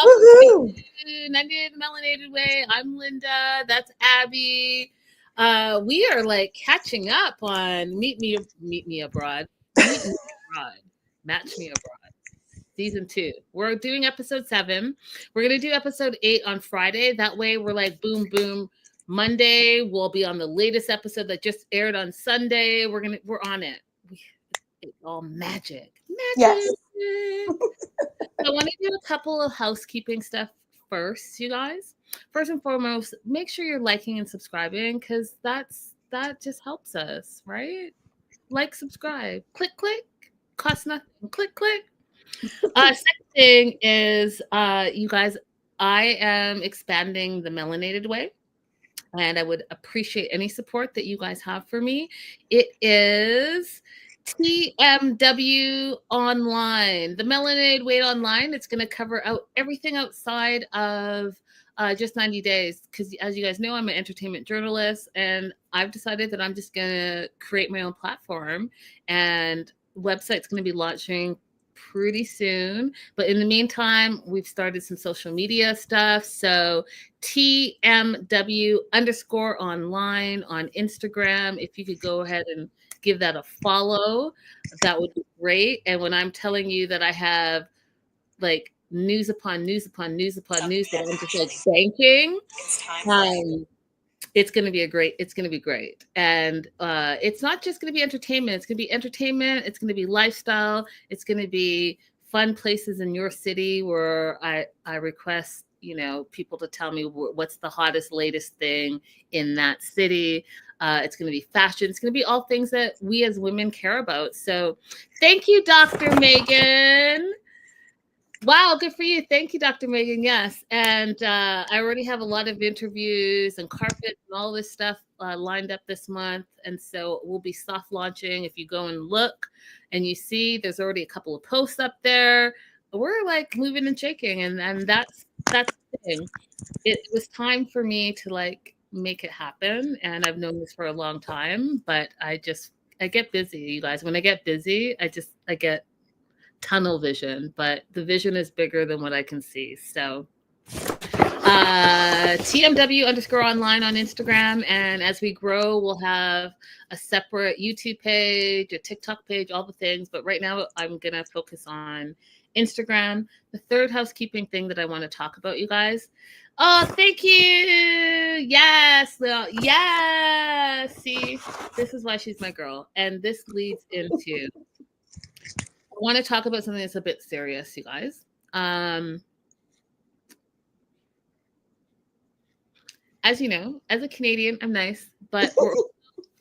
welcome Woohoo! to 98 Melanated Way. I'm Linda. That's Abby. We are like catching up on Meet Me Abroad, Meet Me Abroad, Match Me Abroad, season 2. We're doing episode 7. We're gonna do episode 8 on Friday. That way, we're like boom, boom. Monday, we'll be on the latest episode that just aired on Sunday. We're on it. It's all magic, magic. Yes. I want to do a couple of housekeeping stuff first, you guys. First and foremost, make sure you're liking and subscribing because that just helps us, right? Like, subscribe, click, costs nothing. Click. Second thing is, you guys, I am expanding the Melanated Way, and I would appreciate any support that you guys have for me. It is TMW Online, the Melanated Way Online. It's going to cover out everything outside of just 90 days. Because as you guys know, I'm an entertainment journalist, and I've decided that I'm just going to create my own platform. And website's going to be launching pretty soon. But in the meantime, we've started some social media stuff. So TMW _ online on Instagram. If you could go ahead and give that a follow, that would be great. And when I'm telling you that I have like news upon news upon news upon news that I'm just like banking, it's going to be great. And it's not just going to be entertainment. It's going to be entertainment. It's going to be lifestyle. It's going to be fun places in your city where I request, people to tell me what's the hottest, latest thing in that city. It's going to be fashion. It's going to be all things that we as women care about. So thank you, Dr. Megan. Wow, good for you. Thank you, Dr. Megan. Yes. And I already have a lot of interviews and carpet and all this stuff lined up this month. And so we'll be soft launching. If you go and look and you see there's already a couple of posts up there, we're like moving and shaking. And that's the thing. It was time for me to like make it happen. And I've known this for a long time, but I get busy, you guys. When I get busy, I get tunnel vision, but the vision is bigger than what I can see. So TMW _ online on Instagram. And as we grow, we'll have a separate YouTube page, a TikTok page, all the things. But right now I'm going to focus on Instagram. The third housekeeping thing that I want to talk about, you guys. Oh, thank you. Yes. Yes. See, this is why she's my girl. And this leads into, I want to talk about something that's a bit serious, you guys. As you know, as a Canadian, I'm nice, but we're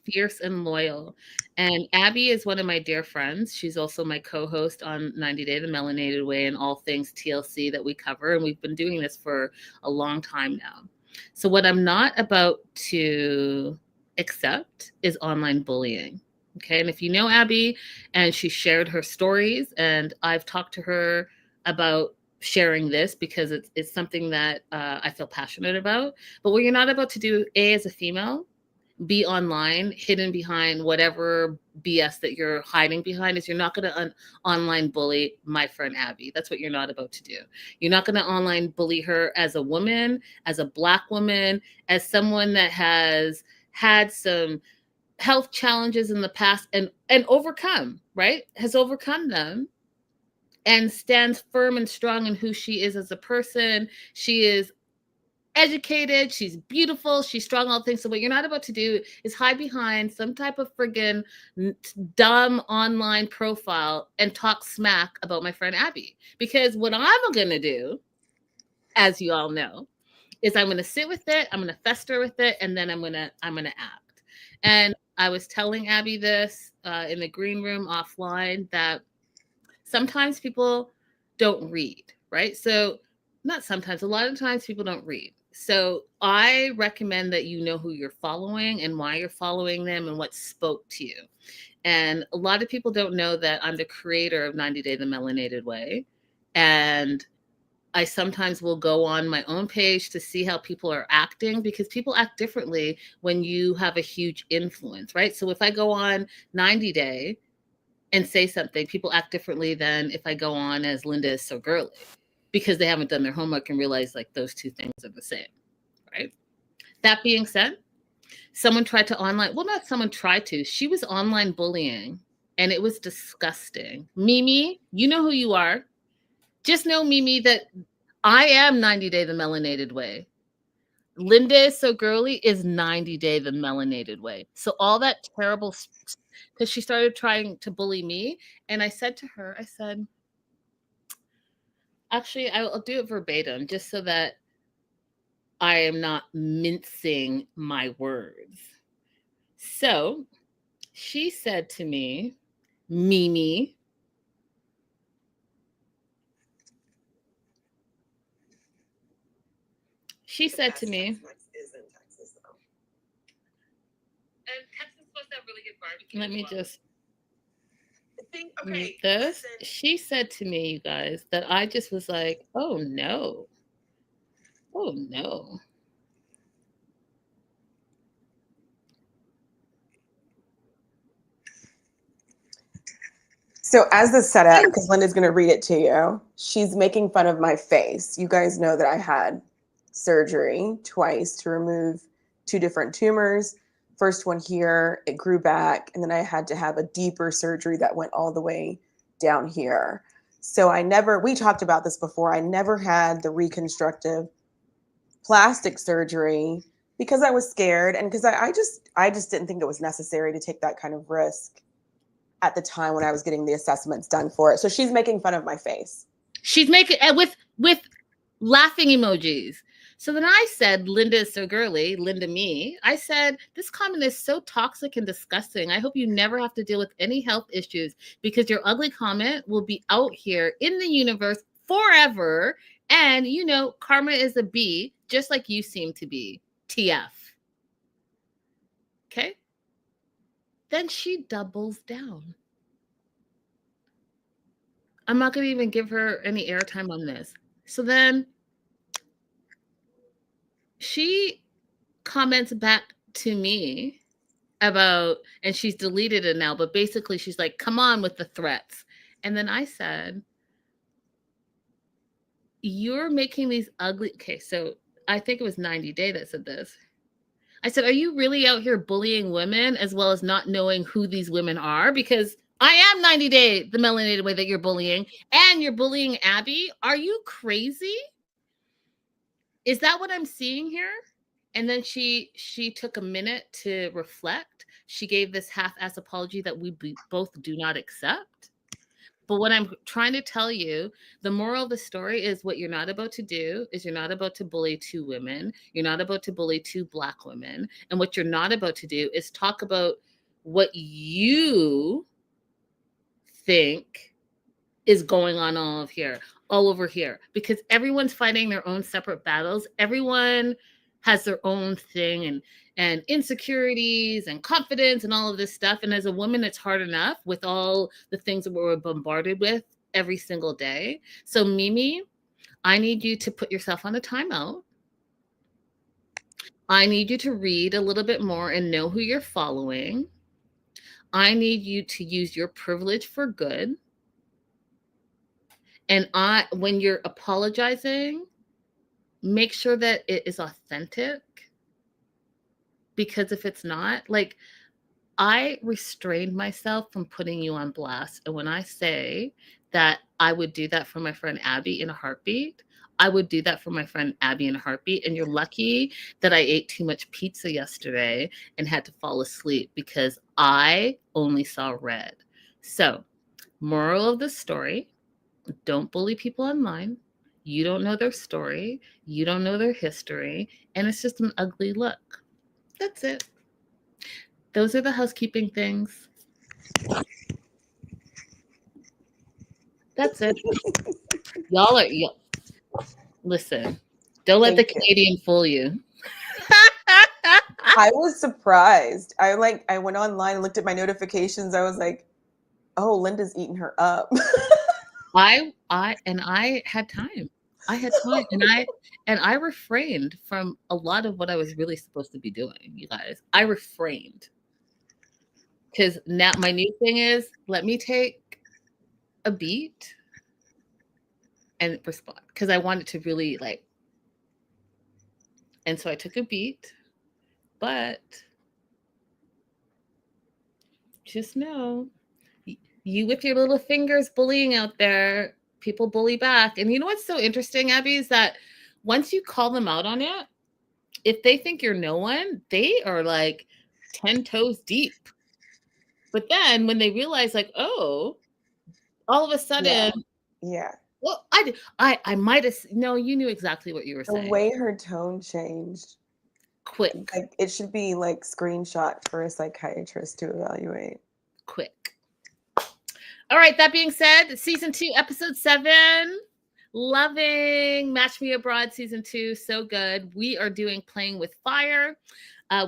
fierce and loyal. And Abby is one of my dear friends. She's also my co-host on 90 Day, the Melanated Way, and all things TLC that we cover. And we've been doing this for a long time now. So what I'm not about to accept is online bullying. Okay. And if you know Abby, and she shared her stories, and I've talked to her about sharing this because it's something that I feel passionate about. But what you're not about to do, as a female, be online, hidden behind whatever BS that you're hiding behind, is you're not going to online bully my friend Abby. That's what you're not about to do. You're not going to online bully her as a woman, as a Black woman, as someone that has had some health challenges in the past and overcome, right? Has overcome them and stands firm and strong in who she is as a person. She is educated, she's beautiful, she's strong, all things. So what you're not about to do is hide behind some type of friggin' dumb online profile and talk smack about my friend Abby. Because what I'm gonna do, as you all know, is I'm gonna sit with it, I'm gonna fester with it, and then I'm gonna act. And I was telling Abby this in the green room offline, that sometimes people don't read, right? So not sometimes, a lot of times people don't read. So I recommend that you know who you're following and why you're following them and what spoke to you. And a lot of people don't know that I'm the creator of 90 Day the Melanated Way. And I sometimes will go on my own page to see how people are acting, because people act differently when you have a huge influence, right? So if I go on 90 Day and say something, people act differently than if I go on as Linda Is So Girly. because they haven't done their homework and realized like those two things are the same, right? That being said, someone tried to not someone tried to, she was online bullying and it was disgusting. Mimi, you know who you are. Just know, Mimi, that I am 90 Day the Melanated Way. Linda Is So Girly is 90 Day the Melanated Way. So all that terrible, because she started trying to bully me. And I said to her, I said, actually, I'll do it verbatim just so that I am not mincing my words. So she said to me, Mimi, she said to me, and Texas supposed to have really good barbecue. Let me just mute this. She said to me, you guys, that I just was like, oh no. Oh no. So as the setup, because Linda's going to read it to you, she's making fun of my face. You guys know that I had surgery twice to remove 2 different tumors. First one here, it grew back, and then I had to have a deeper surgery that went all the way down here. So we talked about this before, I never had the reconstructive plastic surgery because I was scared and because I just didn't think it was necessary to take that kind of risk at the time when I was getting the assessments done for it. So she's making fun of my face. She's making with laughing emojis. So then I said, Linda Is So Girly, Linda me. I said, this comment is so toxic and disgusting. I hope you never have to deal with any health issues because your ugly comment will be out here in the universe forever. And you know, karma is a B, just like you seem to be. TF. Okay? Then she doubles down. I'm not going to even give her any airtime on this. So then she comments back to me about, and she's deleted it now, but basically she's like, come on with the threats. And then I said, you're making these ugly, okay, so I think it was 90 Day that said this. I said, are you really out here bullying women as well as not knowing who these women are? Because I am 90 Day, the Melanated Way that you're bullying, and you're bullying Abby. Are you crazy? Is that what I'm seeing here? And then she took a minute to reflect. She gave this half-ass apology that we both do not accept. But what I'm trying to tell you, the moral of the story is what you're not about to do is you're not about to bully 2 women. You're not about to bully 2 Black women. And what you're not about to do is talk about what you think is going on all over here, because everyone's fighting their own separate battles. Everyone has their own thing and insecurities and confidence and all of this stuff. And as a woman, it's hard enough with all the things that we're bombarded with every single day. So Mimi, I need you to put yourself on a timeout. I need you to read a little bit more and know who you're following. I need you to use your privilege for good. And when you're apologizing, make sure that it is authentic. Because if it's not, like, I restrained myself from putting you on blast. And when I say that I would do that for my friend Abby in a heartbeat, I would do that for my friend Abby in a heartbeat. And you're lucky that I ate too much pizza yesterday and had to fall asleep because I only saw red. So, moral of the story, don't bully people online. You don't know their story. You don't know their history. And it's just an ugly look. That's it. Those are the housekeeping things. That's it. Y'all listen, don't let the Canadian fool you. I was surprised. I went online and looked at my notifications. I was like, oh, Linda's eating her up. I had time. I had time and I refrained from a lot of what I was really supposed to be doing, you guys. I refrained. Because now my new thing is, let me take a beat and respond, because I wanted to really like. And so I took a beat, but just know, you with your little fingers bullying out there, people bully back. And you know what's so interesting, Abby, is that once you call them out on it, if they think you're no one, they are like 10 toes deep. But then when they realize, like, oh, all of a sudden, yeah. well, I might have, no, you knew exactly what you were The saying. way her tone changed, Quick. like it should be like screenshot for a psychiatrist to evaluate. Quick. All right, that being said, season 2, episode 7. Loving Match Me Abroad season 2. So good. We are doing Playing with Fire.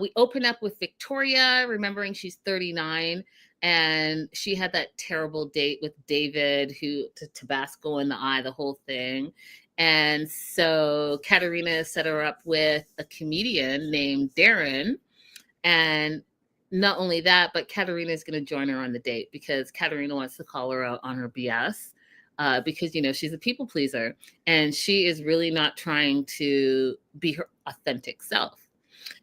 We open up with Victoria, remembering she's 39. And she had that terrible date with David, who to Tabasco in the eye, the whole thing. And so Katerina set her up with a comedian named Darren. And not only that, but Katerina is going to join her on the date because Katerina wants to call her out on her BS. Because, you know, she's a people pleaser and she is really not trying to be her authentic self.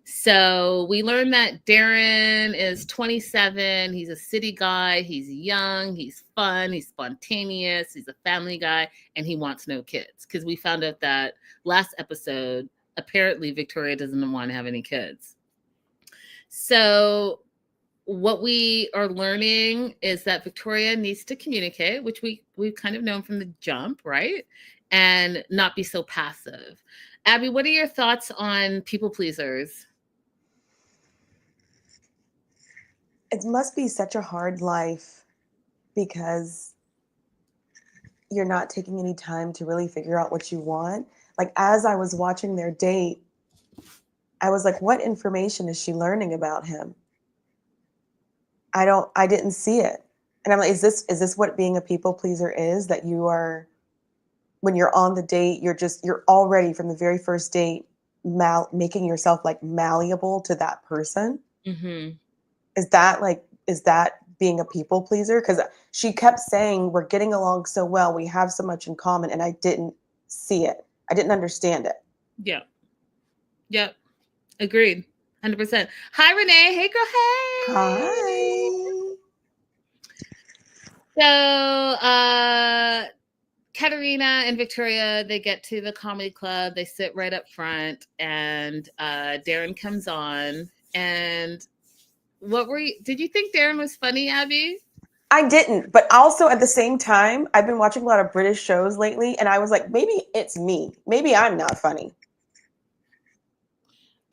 So we learned that Darren is 27. He's a city guy. He's young. He's fun. He's spontaneous. He's a family guy. And he wants no kids. Because we found out that last episode, apparently Victoria doesn't want to have any kids. So what we are learning is that Victoria needs to communicate, which we've kind of known from the jump, right? And not be so passive. Abby, what are your thoughts on people pleasers? It must be such a hard life because you're not taking any time to really figure out what you want. Like as I was watching their date, I was like, what information is she learning about him? I didn't see it. And I'm like, is this what being a people pleaser is? That you are, when you're on the date, you're already from the very first date making yourself like malleable to that person. Mm-hmm. Is that being a people pleaser? Because she kept saying we're getting along so well, we have so much in common, and I didn't see it. I didn't understand it. Yeah. Yep. Agreed. 100%. Hi, Renee. Hey, girl. Hey. Hi. So, Katerina and Victoria, they get to the comedy club. They sit right up front, and Darren comes on. And did you think Darren was funny, Abby? I didn't, but also at the same time, I've been watching a lot of British shows lately, and I was like, maybe it's me. Maybe I'm not funny.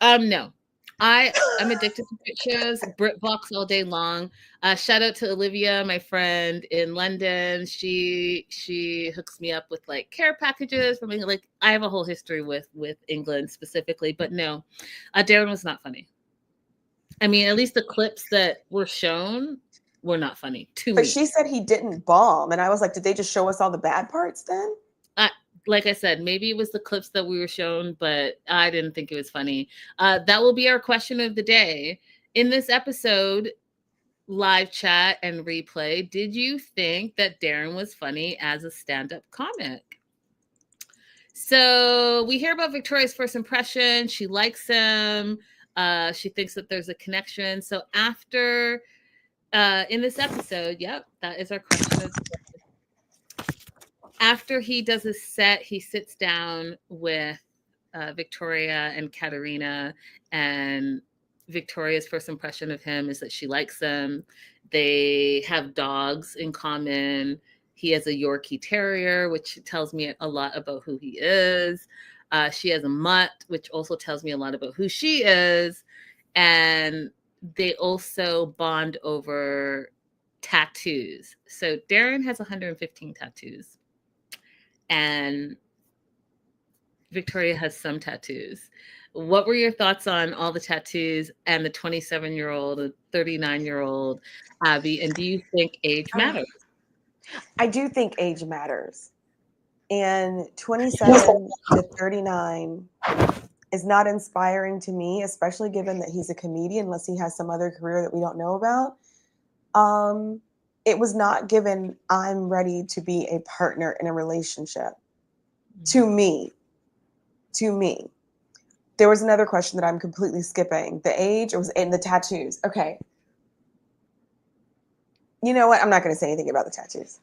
No. I'm addicted to Brit shows, BritBox all day long. Shout out to Olivia, my friend in London. She hooks me up with like care packages from England. Like I have a whole history with England specifically, but no, Darren was not funny. I mean, at least the clips that were shown were not funny to me. But she said he didn't bomb, and I was like, did they just show us all the bad parts then? Like I said, maybe it was the clips that we were shown, but I didn't think it was funny. That will be our question of the day. In this episode, live chat and replay, did you think that Darren was funny as a stand-up comic? So we hear about Victoria's first impression. She likes him. She thinks that there's a connection. So after, in this episode, yep, that is our question of the day. After he does his set, he sits down with Victoria and Katerina, and Victoria's first impression of him is that she likes him. They have dogs in common. He has a Yorkie Terrier, which tells me a lot about who he is. She has a mutt, which also tells me a lot about who she is. And they also bond over tattoos. So Darren has 115 tattoos. And Victoria has some tattoos. What were your thoughts on all the tattoos and the 27-year-old, the 39-year-old Abby? And do you think age matters? I do think age matters. And 27 to 39 is not inspiring to me, especially given that he's a comedian, unless he has some other career that we don't know about. It was not given, I'm ready to be a partner in a relationship. To me. There was another question that I'm completely skipping. The age was in the tattoos. Okay. You know what? I'm not going to say anything about the tattoos.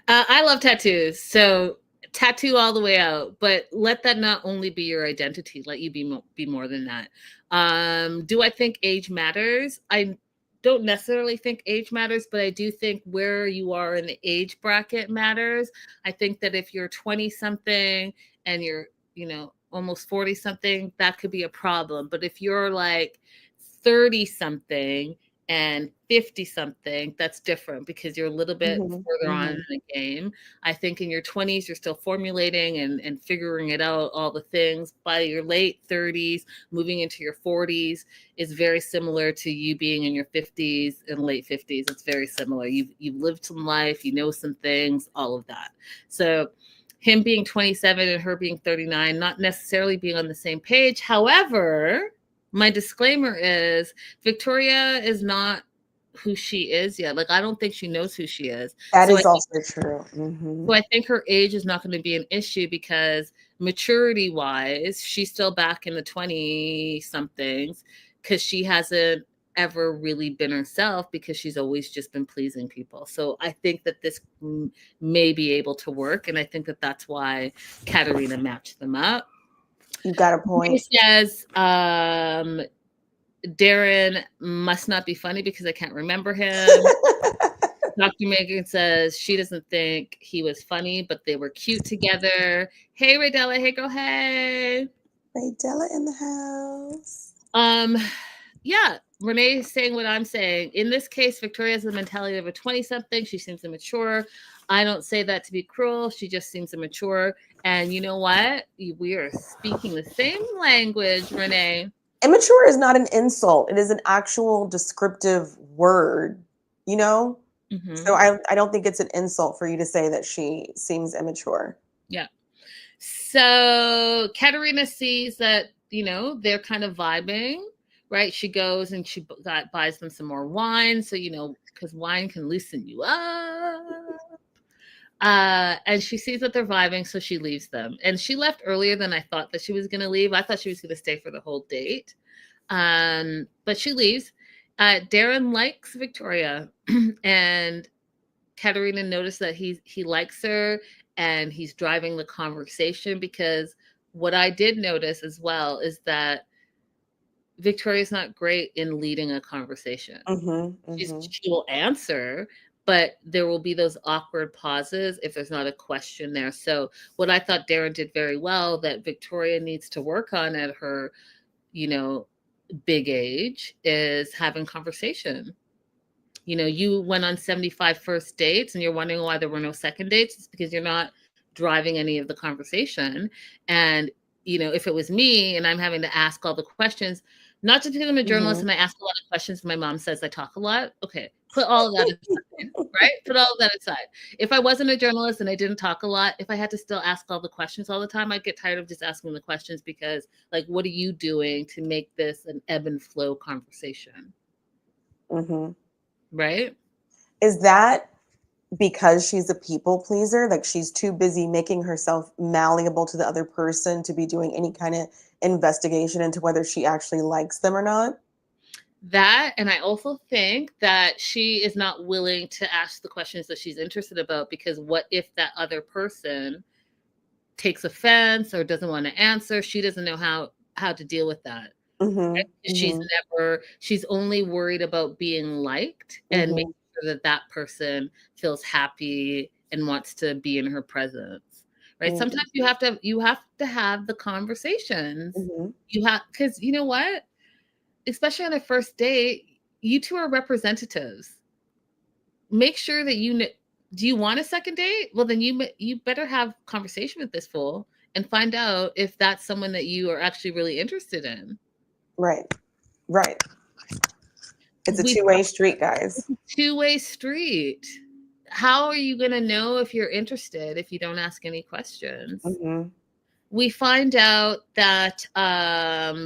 I love tattoos. So tattoo all the way out, but let that not only be your identity, let you be more than that. Do I think age matters? I don't necessarily think age matters, but I do think where you are in the age bracket matters. I think that if you're 20 something and you're, almost 40 something, that could be a problem. But if you're like 30 something and 50 something, that's different because you're a little bit further on in the game. I think in your 20s, you're still formulating and figuring it out, all the things. By your late 30s, moving into your 40s is very similar to you being in your 50s and late 50s. It's very similar. You've lived some life, you know some things, all of that. So him being 27 and her being 39, not necessarily being on the same page. However, my disclaimer is Victoria is not who she is yet. Like, I don't think she knows who she is. That is also true. So I think her age is not going to be an issue because maturity wise, she's still back in the 20 somethings because she hasn't ever really been herself because she's always just been pleasing people. So I think that this may be able to work. And I think that that's why Katerina matched them up. You got a point. He says, Darren must not be funny because I can't remember him. Dr. Megan says she doesn't think he was funny, but they were cute together. Hey, Raydella. Hey, girl. Hey. Raydella in the house. Yeah, Renee is saying what I'm saying. In this case, Victoria has the mentality of a 20-something. She seems immature. I don't say that to be cruel. She just seems immature. And you know what? We are speaking the same language, Renee. Immature is not an insult. It is an actual descriptive word, you know? So I don't think it's an insult for you to say that she seems immature. Yeah. So Katerina sees that, they're kind of vibing, right? She goes and she buys them some more wine. So, because wine can loosen you up. And she sees that they're vibing, so she leaves them. And she left earlier than I thought that she was going to leave. I thought she was going to stay for the whole date. But she leaves. Darren likes Victoria, and Katerina noticed that he likes her, and he's driving the conversation because what I did notice as well is that Victoria's not great in leading a conversation. She will answer, but there will be those awkward pauses if there's not a question there. So what I thought Darren did very well that Victoria needs to work on at her, big age is having conversation. You went on 75 first dates and you're wondering why there were no second dates. It's because you're not driving any of the conversation. And, if it was me and I'm having to ask all the questions, not just because I'm a journalist and I ask a lot of questions, my mom says I talk a lot. Okay, put all of that aside, right? Put all of that aside. If I wasn't a journalist and I didn't talk a lot, if I had to still ask all the questions all the time, I'd get tired of just asking the questions because, like, what are you doing to make this an ebb and flow conversation? Right? Is that because she's a people pleaser? Like she's too busy making herself malleable to the other person to be doing any kind of investigation into whether she actually likes them or not? That, and I also think that she is not willing to ask the questions that she's interested about because what if that other person takes offense or doesn't want to answer? She doesn't know how to deal with that. Right? She's only worried about being liked and making sure that person feels happy and wants to be in her presence. Right? Sometimes you have to have the conversations. Because you know what? Especially on a first date, you two are representatives. Make sure that do you want a second date? Well, then you better have conversation with this fool and find out if that's someone that you are actually really interested in. Right. It's a two-way street, guys. It's a two-way street. How are you going to know if you're interested if you don't ask any questions? We find out that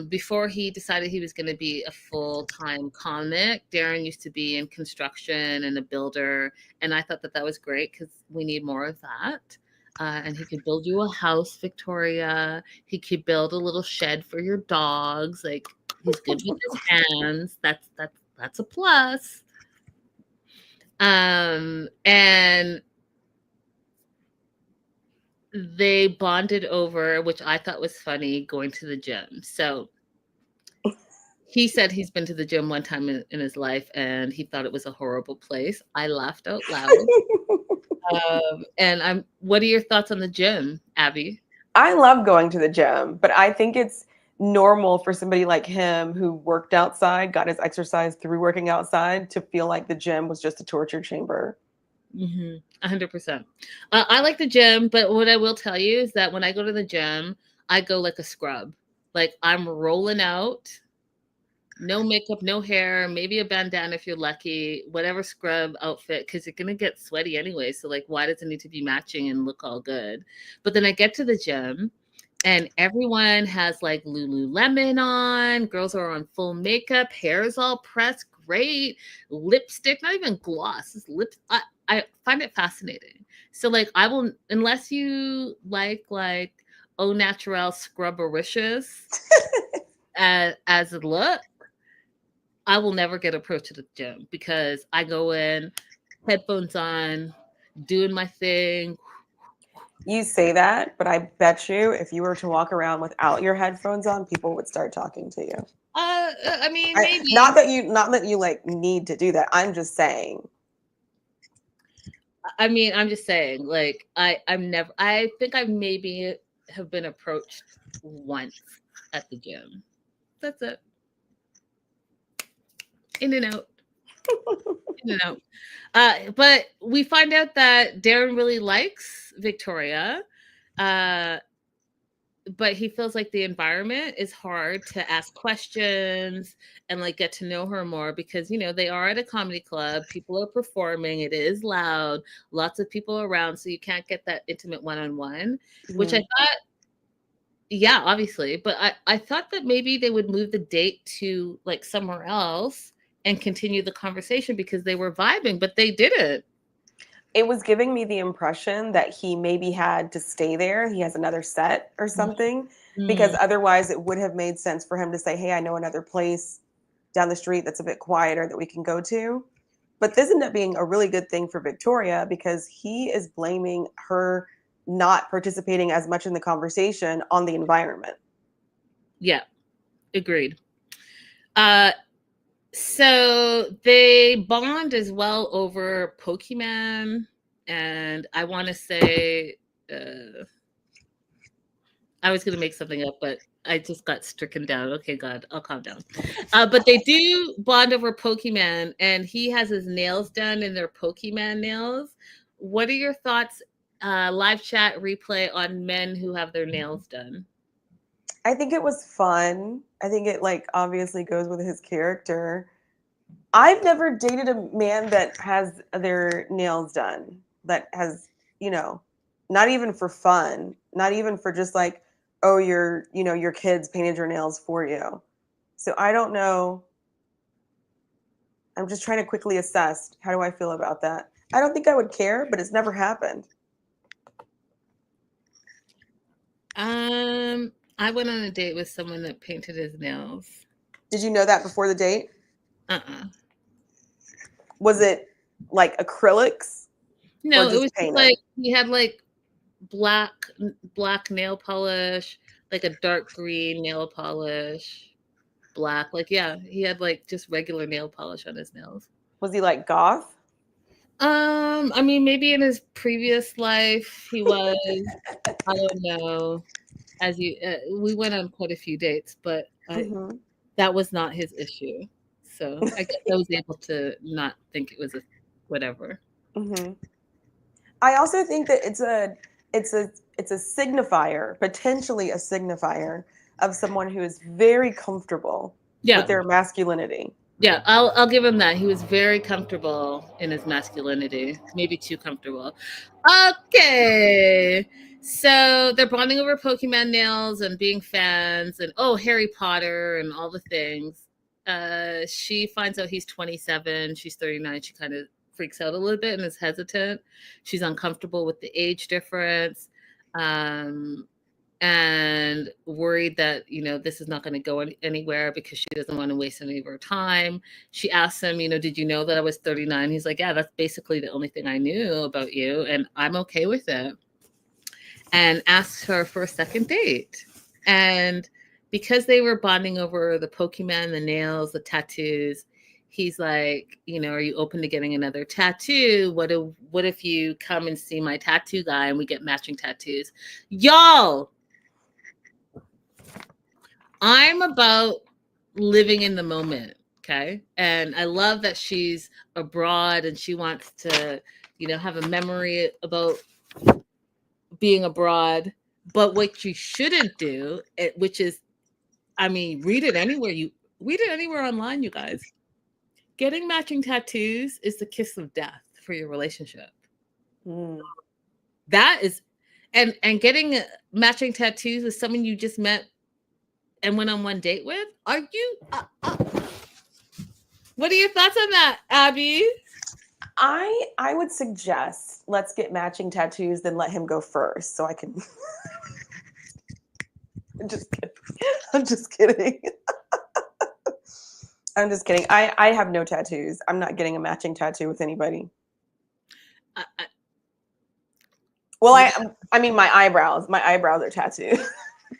before he decided he was going to be a full-time comic, Darren used to be in construction and a builder. And I thought that was great because we need more of that. And he could build you a house, Victoria. He could build a little shed for your dogs. Like, he's good with his hands. That's a plus. And they bonded over, which I thought was funny, going to the gym. So he said he's been to the gym one time in his life and he thought it was a horrible place. I laughed out loud. And what are your thoughts on the gym, Abby? I love going to the gym, but I think it's normal for somebody like him who worked outside, got his exercise through working outside, to feel like the gym was just a torture chamber. 100%. I like the gym, but what I will tell you is that when I go to the gym, I go like a scrub. Like, I'm rolling out, no makeup, no hair, maybe a bandana if you're lucky, whatever scrub outfit, because you're gonna get sweaty anyway. So like, why does it need to be matching and look all good? But then I get to the gym and everyone has like Lululemon on, girls are on full makeup, hair's all pressed, great, lipstick, not even gloss, just lips. I find it fascinating. So like, I will, unless you like au naturel scrubbericious as a look, I will never get approached at the gym because I go in, headphones on, doing my thing. You say that, but I bet you if you were to walk around without your headphones on, people would start talking to you. I mean, maybe. Not that you like need to do that. I'm just saying. I mean, I'm just saying, like, I think I maybe have been approached once at the gym. That's it. In and out. In and out. But we find out that Darren really likes Victoria. But he feels like the environment is hard to ask questions and like get to know her more because, you know, they are at a comedy club. People are performing. It is loud. Lots of people around. So you can't get that intimate one-on-one, which I thought, yeah, obviously. But I thought that maybe they would move the date to like somewhere else and continue the conversation because they were vibing, but they didn't. It was giving me the impression that he maybe had to stay there. He has another set or something, because otherwise it would have made sense for him to say, hey, I know another place down the street that's a bit quieter that we can go to. But this ended up being a really good thing for Victoria because he is blaming her not participating as much in the conversation on the environment. Yeah, agreed. So they bond as well over Pokemon, and I want to say I was going to make something up, but I just got stricken down. Okay, God, I'll calm down. But they do bond over Pokemon, and he has his nails done in their Pokemon nails. What are your thoughts, live chat replay, on men who have their nails done? I think it was fun. I think it like obviously goes with his character. I've never dated a man that has their nails done, that has, you know, not even for fun, not even for just like, oh, your kids painted your nails for you. So I don't know. I'm just trying to quickly assess, how do I feel about that? I don't think I would care, but it's never happened. I went on a date with someone that painted his nails. Did you know that before the date? Was it like acrylics? No, it was just like he had like black nail polish, like a dark green nail polish, black. Like, yeah, he had like just regular nail polish on his nails. Was he like goth? I mean, maybe in his previous life he was. I don't know. As we went on quite a few dates, but that was not his issue. So I guess I was able to not think it was a whatever. I also think that it's a signifier, potentially a signifier of someone who is very comfortable with their masculinity. Yeah, I'll give him that. He was very comfortable in his masculinity, maybe too comfortable. Okay. So they're bonding over Pokemon nails and being fans and Harry Potter and all the things. She finds out he's 27, she's 39. She kind of freaks out a little bit and is hesitant. She's uncomfortable with the age difference. And worried that, this is not going to go anywhere because she doesn't want to waste any of her time. She asks him, did you know that I was 39? He's like, yeah, that's basically the only thing I knew about you, and I'm okay with it. And asks her for a second date. And because they were bonding over the Pokemon, the nails, the tattoos, he's like, are you open to getting another tattoo? What if you come and see my tattoo guy and we get matching tattoos? Y'all, I'm about living in the moment, okay? And I love that she's abroad and she wants to, have a memory about being abroad. But what you shouldn't do, which is, read it anywhere online, you guys. Getting matching tattoos is the kiss of death for your relationship. That is, and getting matching tattoos with someone you just met and went on one date with? Are you? What are your thoughts on that, Abby? I would suggest let's get matching tattoos, then let him go first, so I can. I'm just kidding. I'm just kidding. I'm just kidding. I have no tattoos. I'm not getting a matching tattoo with anybody. Well, my eyebrows. My eyebrows are tattooed.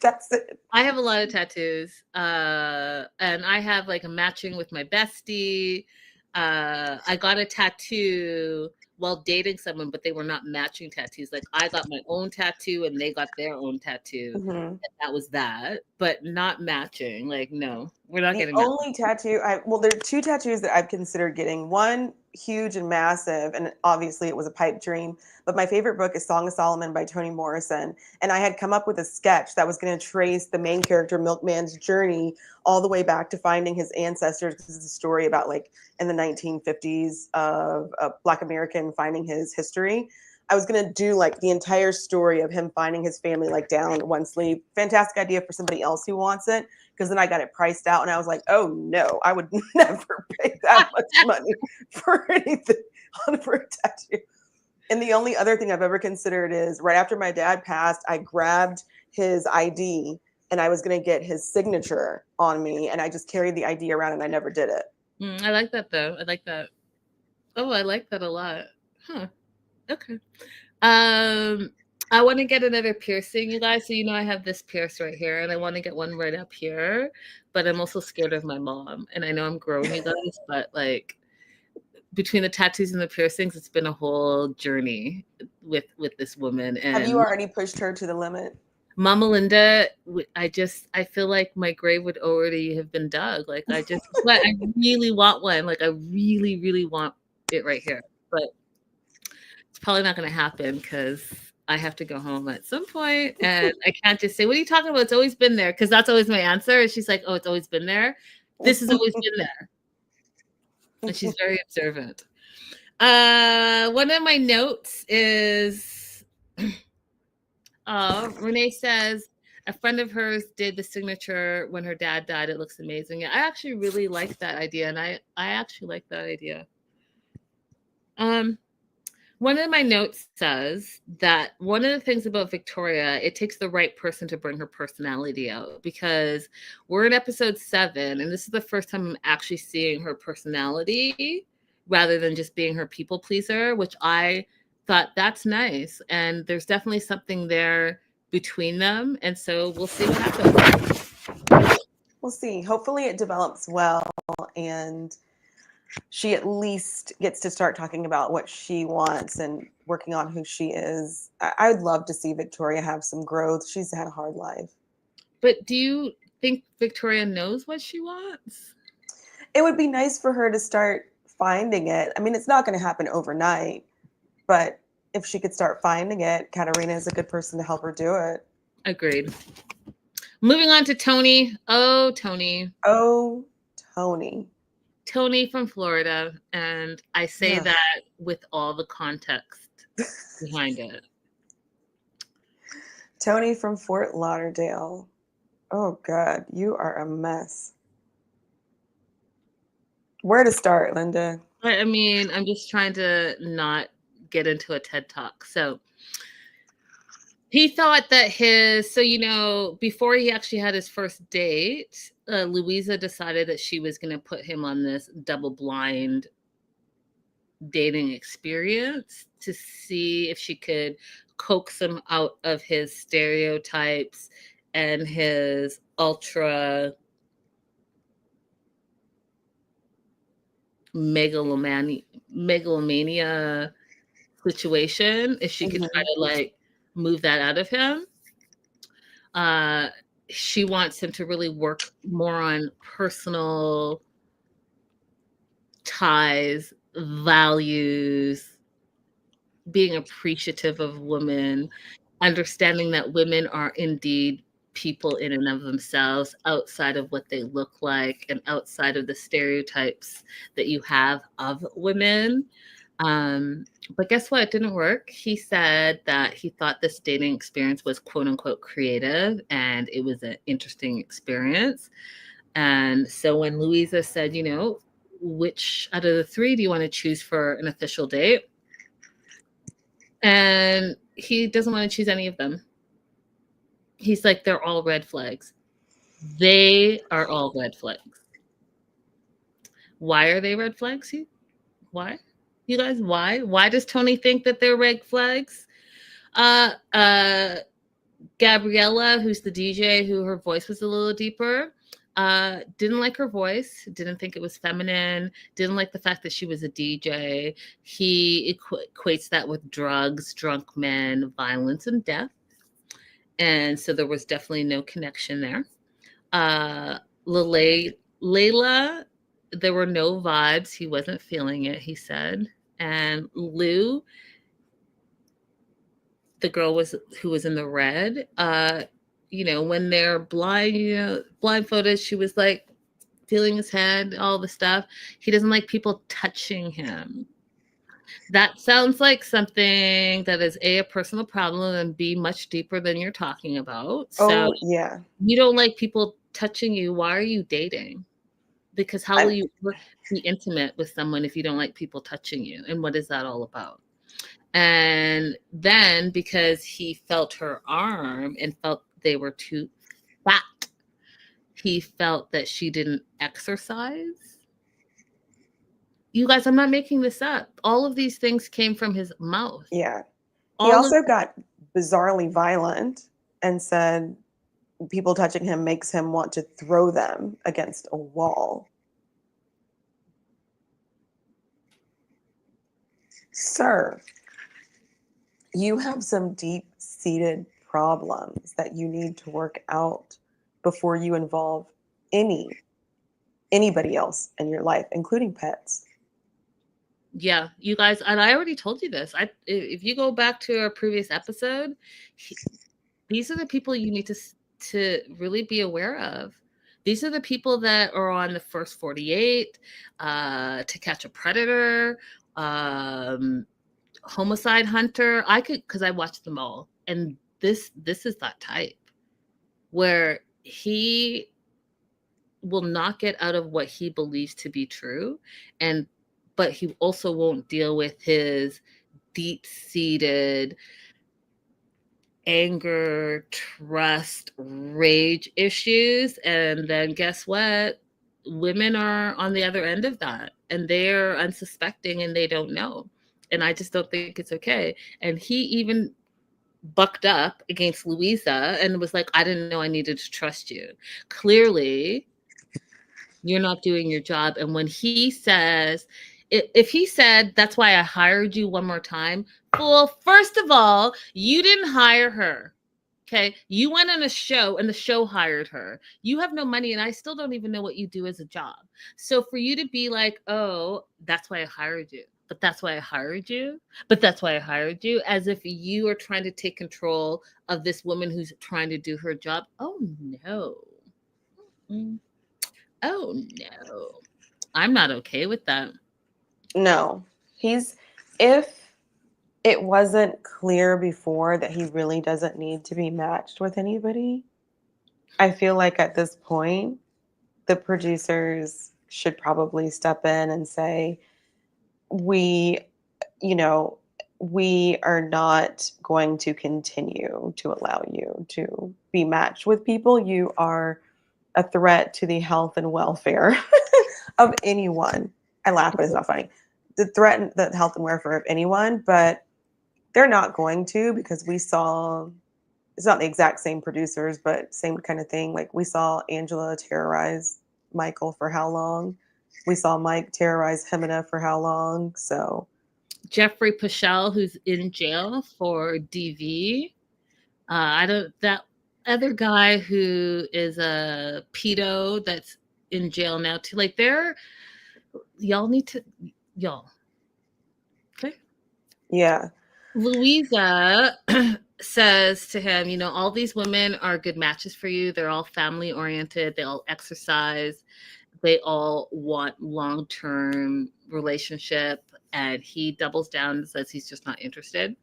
That's it. I have a lot of tattoos, and I have like a matching with my bestie. I got a tattoo while dating someone, but they were not matching tattoos. Like I got my own tattoo and they got their own tattoo. And that was that, but not matching. Like, no, we're not getting the only tattoo. There are two tattoos that I've considered getting. One huge and massive, and obviously it was a pipe dream. But my favorite book is Song of Solomon by Toni Morrison. And I had come up with a sketch that was going to trace the main character, Milkman's journey all the way back to finding his ancestors. This is a story about like in the 1950s of a Black American finding his history. I was going to do like the entire story of him finding his family like down one sleeve. Fantastic idea for somebody else who wants it. Because then I got it priced out and I was like, oh no, I would never pay that much money for anything for a tattoo. And the only other thing I've ever considered is right after my dad passed, I grabbed his ID and I was going to get his signature on me. And I just carried the ID around and I never did it. I like that though. I like that. Oh, I like that a lot. Huh. Okay. I want to get another piercing, you guys. So, I have this pierce right here and I want to get one right up here, but I'm also scared of my mom. And I know I'm growing, you guys, but like between the tattoos and the piercings, it's been a whole journey with this woman. And have you already pushed her to the limit? Mama Linda, I feel like my grave would already have been dug. Like I really want one. Like I really, really want it right here, but it's probably not going to happen because I have to go home at some point and I can't just say, what are you talking about? It's always been there. Cause that's always my answer. And she's like, oh, it's always been there. This has always been there. And she's very observant. One of my notes is, Renee says a friend of hers did the signature when her dad died. It looks amazing. I actually really like that idea. And I actually like that idea. One of my notes says that one of the things about Victoria, it takes the right person to bring her personality out, because we're in episode 7 and this is the first time I'm actually seeing her personality rather than just being her people pleaser, which I thought that's nice. And there's definitely something there between them. And so we'll see what happens. We'll see. Hopefully it develops well and she at least gets to start talking about what she wants and working on who she is. I would love to see Victoria have some growth. She's had a hard life. But do you think Victoria knows what she wants? It would be nice for her to start finding it. I mean, it's not going to happen overnight, but if she could start finding it, Katarina is a good person to help her do it. Agreed. Moving on to Tony. Oh, Tony. Oh, Tony. Tony from Florida, and I say that with all the context behind it. Tony from Fort Lauderdale. Oh God, you are a mess. Where to start, Linda? I mean, I'm just trying to not get into a TED Talk. So he thought that before he actually had his first date, Louisa decided that she was going to put him on this double blind dating experience to see if she could coax him out of his stereotypes and his ultra megalomania situation, if she could try to like move that out of him. She wants him to really work more on personal ties, values, being appreciative of women, understanding that women are indeed people in and of themselves, outside of what they look like and outside of the stereotypes that you have of women. But guess what? It didn't work. He said that he thought this dating experience was quote unquote creative and it was an interesting experience. And so when Louisa said, which out of the three do you want to choose for an official date? And he doesn't want to choose any of them. He's like, they're all red flags. They are all red flags. Why are they red flags? Why? You guys, why? Why does Tony think that they're red flags? Gabriella, who's the DJ, who her voice was a little deeper, didn't like her voice, didn't think it was feminine, didn't like the fact that she was a DJ. He equates that with drugs, drunk men, violence, and death. And so there was definitely no connection there. Layla, there were no vibes. He wasn't feeling it, he said. And Lou, the girl who was in the red, when they're blindfolded, she was like feeling his head, all the stuff. He doesn't like people touching him. That sounds like something that is A, a personal problem, and B, much deeper than you're talking about. So yeah. You don't like people touching you. Why are you dating? Because how will you be intimate with someone if you don't like people touching you? And what is that all about? And then because he felt her arm and felt they were too fat, he felt that she didn't exercise. You guys, I'm not making this up. All of these things came from his mouth. Yeah. He also got bizarrely violent and said people touching him makes him want to throw them against a wall. Sir, you have some deep-seated problems that you need to work out before you involve anybody else in your life, including pets. Yeah, you guys, and I already told you this. If you go back to a previous episode, these are the people you need to really be aware of. These are the people that are on the first 48, To Catch a Predator, Homicide Hunter. Because I watched them all, and this is that type where he will not get out of what he believes to be true, but he also won't deal with his deep-seated anger, trust, rage issues. And then guess what? Women are on the other end of that, and they're unsuspecting and they don't know. And I just don't think it's okay. And he even bucked up against Louisa and was like, I didn't know I needed to trust you. Clearly, you're not doing your job. And when he says, if he said, that's why I hired you one more time, well, first of all, you didn't hire her. Okay. You went on a show and the show hired her. You have no money and I still don't even know what you do as a job. So for you to be like, oh, that's why I hired you. But that's why I hired you. But that's why I hired you. As if you are trying to take control of this woman who's trying to do her job. Oh, no. Mm-hmm. Oh, no. I'm not okay with that. No. If it wasn't clear before that he really doesn't need to be matched with anybody, I feel like at this point, the producers should probably step in and say, we, you know, we are not going to continue to allow you to be matched with people. You are a threat to the health and welfare of anyone. I laugh, but it's not funny. The threat, the health and welfare of anyone, but they're not going to, because we saw, it's not the exact same producers, but same kind of thing. Like, we saw Angela terrorize Michael for how long? We saw Mike terrorize Jimena for how long? So Jeffrey Paschal, who's in jail for DV. That other guy who is a pedo that's in jail now too. Like, y'all. Okay. yeah. Louisa says to him, all these women are good matches for you. They're all family oriented. They all exercise. They all want long-term relationship. And he doubles down and says he's just not interested.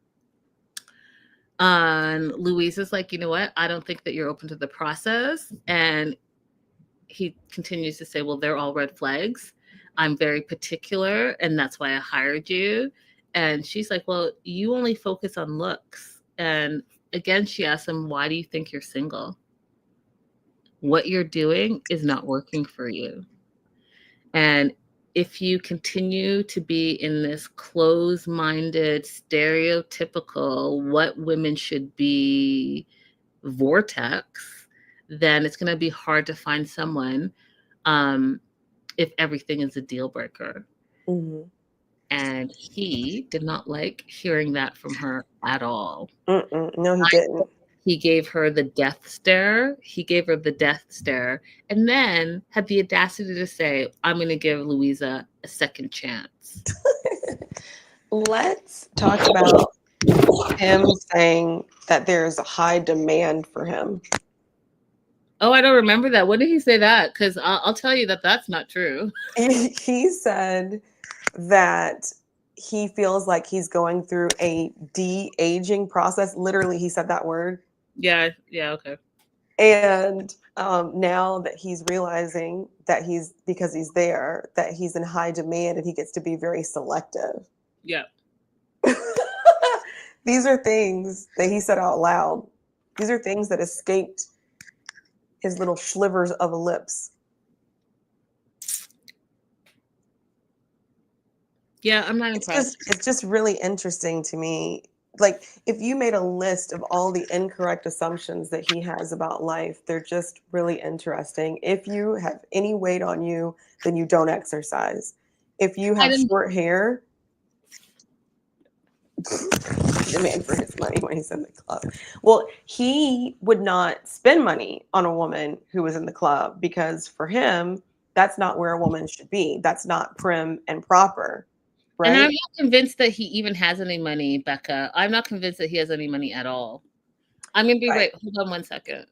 And Louisa's like, you know what? I don't think that you're open to the process. And he continues to say, well, they're all red flags. I'm very particular, and that's why I hired you. And she's like, well, you only focus on looks. And again, she asks him, why do you think you're single? What you're doing is not working for you. And if you continue to be in this closed-minded, stereotypical, what women should be vortex, then it's going to be hard to find someone if everything is a deal breaker. Mm-hmm. And he did not like hearing that from her at all. No, he didn't. He gave her the death stare. And then had the audacity to say, I'm going to give Louisa a second chance. Let's talk about him saying that there's a high demand for him. Oh, I don't remember that. When did he say that? Because I'll tell you that that's not true. He said that he feels like he's going through a de-aging process. Literally, he said that word. Yeah, okay. And now that he's realizing that because he's there, that he's in high demand and he gets to be very selective. Yeah. These are things that he said out loud. These are things that escaped his little slivers of lips. Yeah, I'm not impressed. It's just really interesting to me. Like, if you made a list of all the incorrect assumptions that he has about life, they're just really interesting. If you have any weight on you, then you don't exercise. If you have short hair, demand for his money when he's in the club. Well, he would not spend money on a woman who was in the club, because for him, that's not where a woman should be. That's not prim and proper. Right? And I'm not convinced that he even has any money, Becca. I'm not convinced that he has any money at all. I'm going to be right. Hold on one second.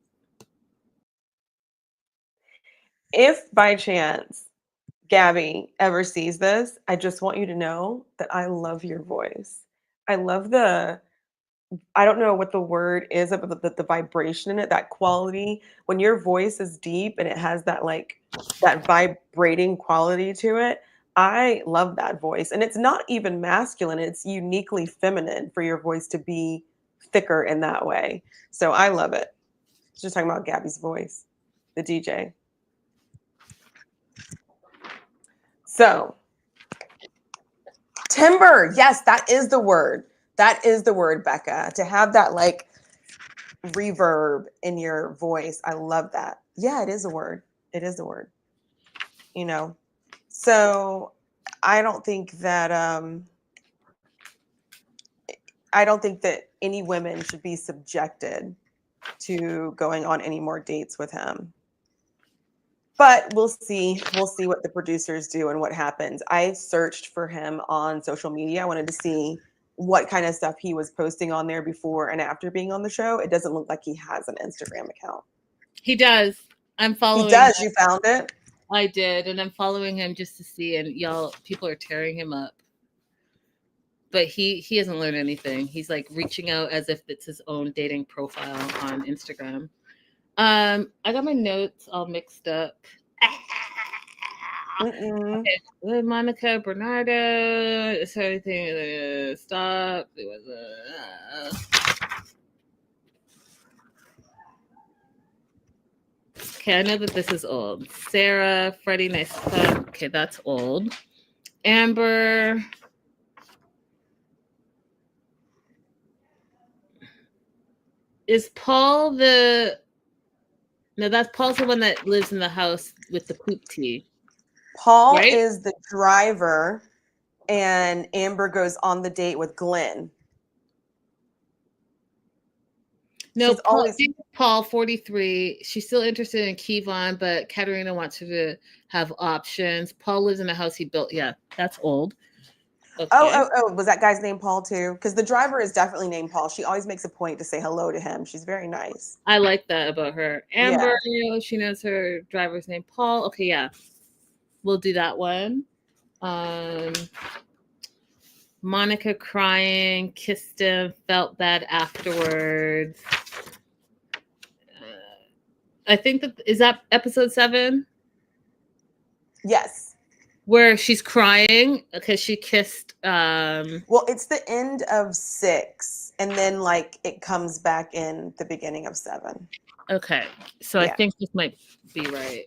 If by chance Gabby ever sees this, I just want you to know that I love your voice. I love I don't know what the word is, but the vibration in it, that quality. When your voice is deep and it has that vibrating quality to it, I love that voice. And it's not even masculine. It's uniquely feminine for your voice to be thicker in that way. So I love it. Just talking about Gabby's voice, the DJ. So, timbre. Yes, that is the word. That is the word, Becca. To have that reverb in your voice. I love that. Yeah, it is a word. It is a word. So I don't think that any women should be subjected to going on any more dates with him. But we'll see. We'll see what the producers do and what happens. I searched for him on social media. I wanted to see what kind of stuff he was posting on there before and after being on the show. It doesn't look like he has an Instagram account. He does. I'm following. He does. You found it? I did, and I'm following him just to see. And y'all, people are tearing him up. But he hasn't learned anything. He's like reaching out as if it's his own dating profile on Instagram. I got my notes all mixed up. Mm-mm. Okay, Monica Bernardo. Is everything stop? It was okay, I know that this is old. Sarah, Freddie, nice club. Okay, that's old. Amber. Is Paul the... No, that's Paul's the one that lives in the house with the poop tea. Paul Right? is the driver, and Amber goes on the date with Glenn. No, She's always Paul, 43. She's still interested in Kevon, but Katerina wants her to have options. Paul lives in a house he built. Yeah, that's old. Okay. Oh, was that guy's name Paul too? Because the driver is definitely named Paul. She always makes a point to say hello to him. She's very nice. I like that about her. Amber, she knows her driver's name Paul. Okay, yeah. We'll do that one. Monica crying, kissed him, felt bad afterwards. I think is that episode 7? Yes. Where she's crying because she kissed. Well, it's the end of 6, and then like it comes back in the beginning of 7. Okay, so yeah. I think this might be right.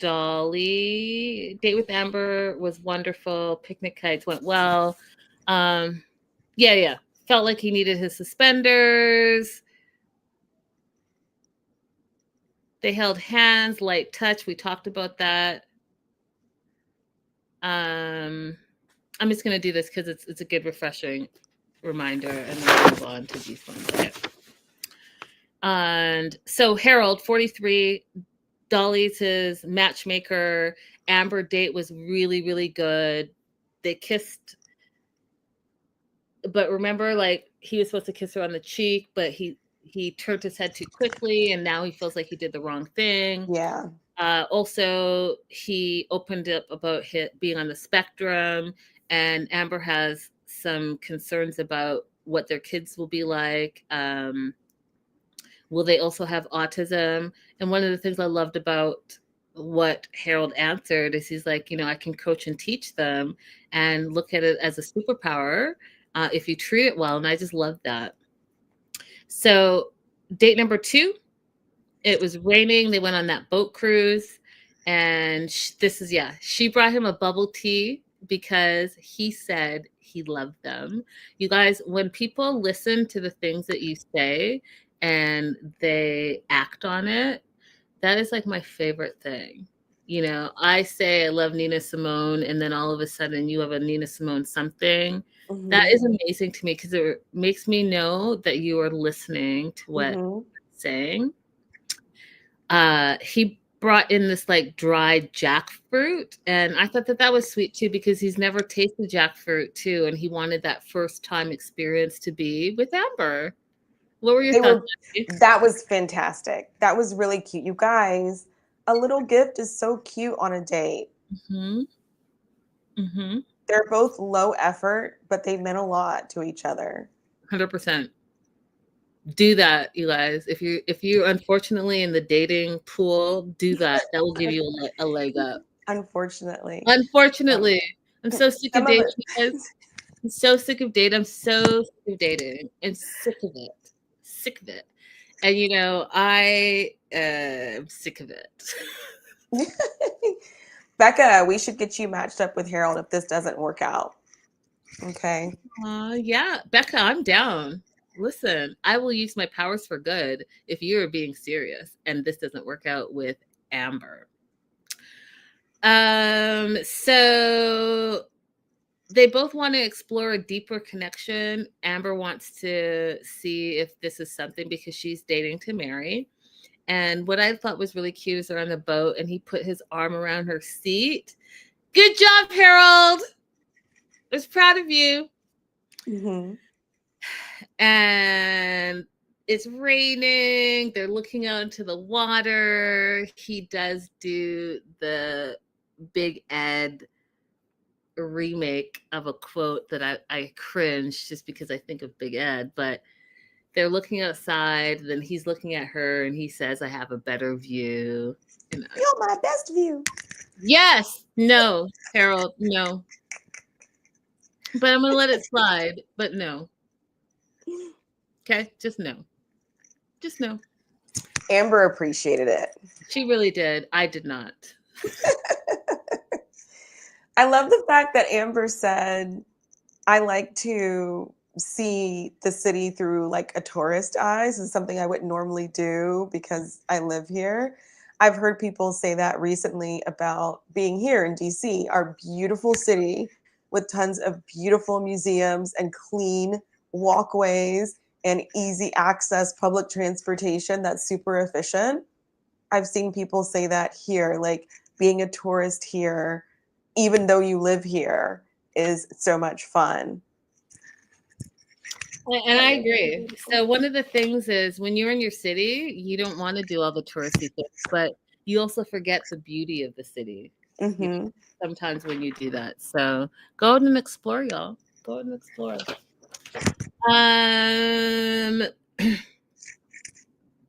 Dolly, date with Amber was wonderful. Picnic kites went well. Yeah. Felt like he needed his suspenders. They held hands, light touch. We talked about that. I'm just gonna do this because it's a good refreshing reminder, and then move on to these ones. Okay. And so Harold, 43, Dolly's his matchmaker. Amber date was really, really good. They kissed, but remember, like he was supposed to kiss her on the cheek, but he turned his head too quickly, and now he feels like he did the wrong thing. Yeah. Also, he opened up about being on the spectrum, and Amber has some concerns about what their kids will be like. Will they also have autism? And one of the things I loved about what Harold answered is he's like, I can coach and teach them and look at it as a superpower if you treat it well. And I just love that. So date number 2, it was raining. They went on that boat cruise. And she brought him a bubble tea because he said he loved them. You guys, when people listen to the things that you say and they act on it, that is like my favorite thing. I say I love Nina Simone, and then all of a sudden you have a Nina Simone something. Mm-hmm. That is amazing to me because it makes me know that you are listening to what I'm saying. He brought in this like dried jackfruit, and I thought that was sweet too because he's never tasted jackfruit too, and he wanted that first time experience to be with Amber. What were your thoughts? That was fantastic. That was really cute. You guys, a little gift is so cute on a date. Mm-hmm. Mm-hmm. They're both low effort, but they meant a lot to each other. 100%. Do that, you guys. If you're unfortunately in the dating pool, do that. That will give you a leg up. Unfortunately. I'm so sick of dating, you guys. I'm so sick of dating. I'm so sick of dating and sick of it. And I am sick of it. Becca, we should get you matched up with Harold if this doesn't work out. Okay. Yeah, Becca, I'm down. Listen, I will use my powers for good if you are being serious and this doesn't work out with Amber. So they both want to explore a deeper connection. Amber wants to see if this is something because she's dating to marry. And what I thought was really cute is they're on the boat and he put his arm around her seat. Good job, Harold. I was proud of you. Mm-hmm. And it's raining. They're looking out into the water. He does do the Big Ed remake of a quote that I cringe just because I think of Big Ed, but they're looking outside, then he's looking at her and he says, I have a better view. You're my best view. Yes. No, Harold, no. But I'm going to let it slide, but no. Okay, just no. Just no. Amber appreciated it. She really did. I did not. I love the fact that Amber said, I like to see the city through like a tourist eyes. Is something I wouldn't normally do because I live here. I've heard people say that recently about being here in DC, our beautiful city with tons of beautiful museums and clean walkways and easy access public transportation that's super efficient. I've seen people say that here, like being a tourist here, even though you live here, is so much fun. And I agree. So one of the things is when you're in your city, you don't want to do all the touristy things, but you also forget the beauty of the city. Mm-hmm. You know, sometimes when you do that. So go out and explore, y'all. Go out and explore.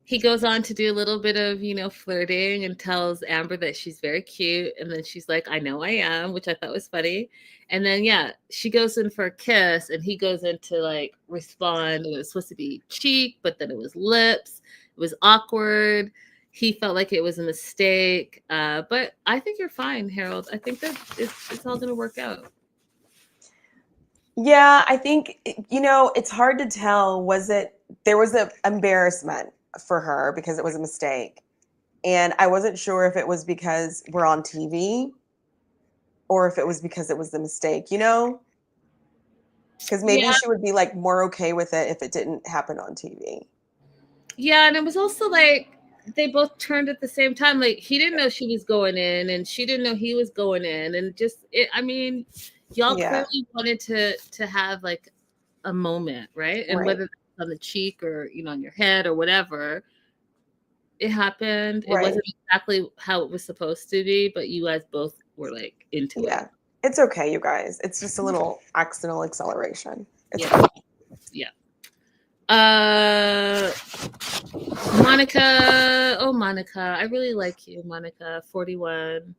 He goes on to do a little bit of, flirting and tells Amber that she's very cute. And then she's like, I know I am, which I thought was funny. And then, she goes in for a kiss and he goes in to like respond. And it was supposed to be cheek, but then it was lips. It was awkward. He felt like it was a mistake. But I think you're fine, Harold. I think that it's all going to work out. Yeah, I think, it's hard to tell. There was an embarrassment for her because it was a mistake. And I wasn't sure if it was because we're on TV or if it was because it was the mistake, because maybe she would be like more okay with it if it didn't happen on TV. Yeah. And it was also like, they both turned at the same time. Like he didn't know she was going in and she didn't know he was going in. And y'all clearly wanted to have like a moment, right? And whether it's on the cheek or, on your head or whatever, it happened. It wasn't exactly how it was supposed to be, but you guys both were like into it. Yeah, it's okay, you guys. It's just a little accidental acceleration. It's Monica. Oh, Monica. I really like you, Monica. 41.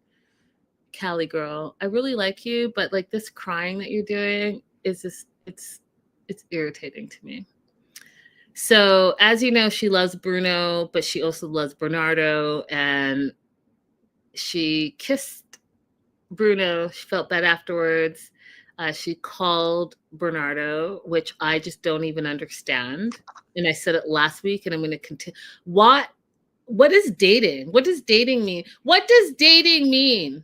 Cali girl. I really like you, but like this crying that you're doing is just it's irritating to me. So as you know, she loves Bruno, but she also loves Bernardo, and she kissed Bruno. She felt bad afterwards. She called Bernardo, which I just don't even understand. And I said it last week, and I'm going to continue. What is dating? What does dating mean? What does dating mean?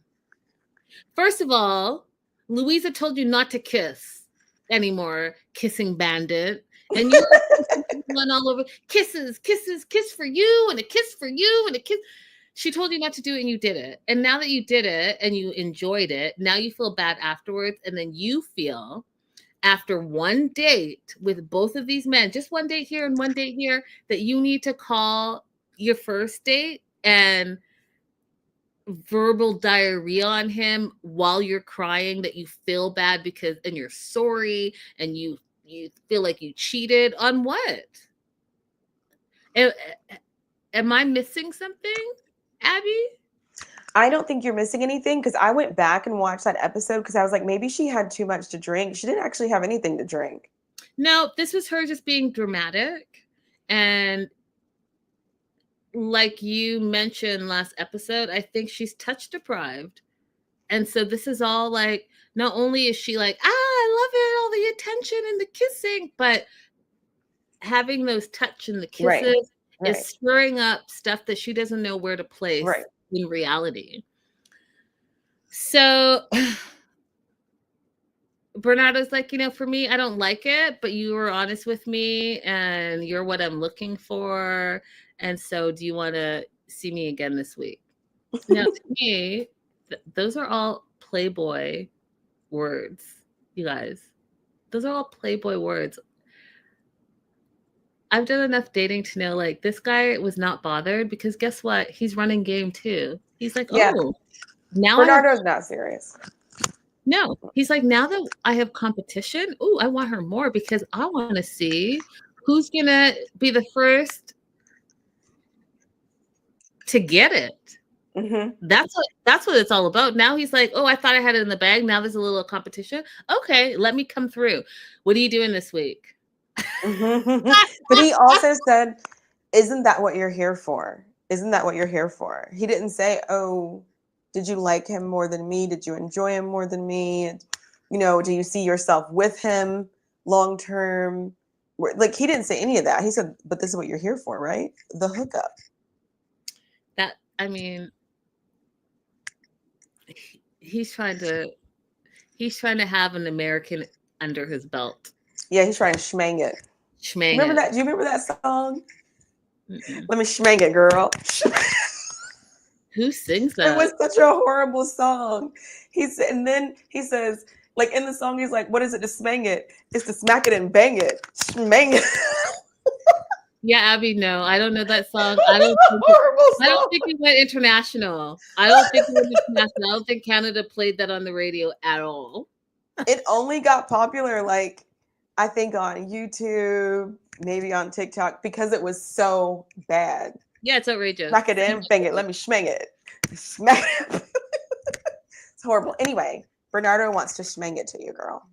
First of all, Louisa told you not to kiss anymore, kissing bandit. And you went all over kisses, kiss for you, and a kiss for you, and a kiss. She told you not to do it and you did it. And now that you did it and you enjoyed it, now you feel bad afterwards. And then you feel after one date with both of these men, just one date here and one date here, that you need to call your first date and verbal diarrhea on him while you're crying, that you feel bad because, and you're sorry and you feel like you cheated on what? Am I missing something, Abby? I don't think you're missing anything because I went back and watched that episode because I was like, maybe she had too much to drink. She didn't actually have anything to drink. No, this was her just being dramatic. And like you mentioned last episode, I think she's touch deprived. And so this is all like, not only is she like, I love it, all the attention and the kissing, but having those touch and the kisses is stirring up stuff that she doesn't know where to place in reality. So Bernardo's like, for me, I don't like it, but you were honest with me and you're what I'm looking for. And so do you want to see me again this week? Now, to me, those are all Playboy words, you guys. Those are all Playboy words. I've done enough dating to know, like, this guy was not bothered because guess what? He's running game too. He's like, oh, now Bernardo's not serious. No, he's like, now that I have competition, I want her more because I want to see who's gonna be the first to get it? Mm-hmm. That's what it's all about. Now he's like, oh, I thought I had it in the bag. Now there's a little competition. Okay, let me come through. What are you doing this week? Mm-hmm. But he also said, isn't that what you're here for? Isn't that what you're here for? He didn't say, oh, did you like him more than me? Did you enjoy him more than me? And, you know, do you see yourself with him long term? Like, he didn't say any of that. He said, but this is what you're here for, right? The hookup. That, I mean, he's trying to have an American under his belt. Yeah, he's trying to schmang it. Remember that? Do you remember that song? Mm-mm. Let me schmang it, girl. Who sings that? It was such a horrible song. And then he says, like in the song, he's like, what is it to smang it? It's to smack it and bang it. Schmang it. Yeah, Abby, no, I don't know that song. I don't think it went international. I don't think Canada played that on the radio at all. It only got popular, like, I think on YouTube, maybe on TikTok, because it was so bad. Yeah, it's outrageous. Smack it in, bang it, let me schmang it. Smack it. It's horrible. Anyway, Bernardo wants to schmang it to you, girl.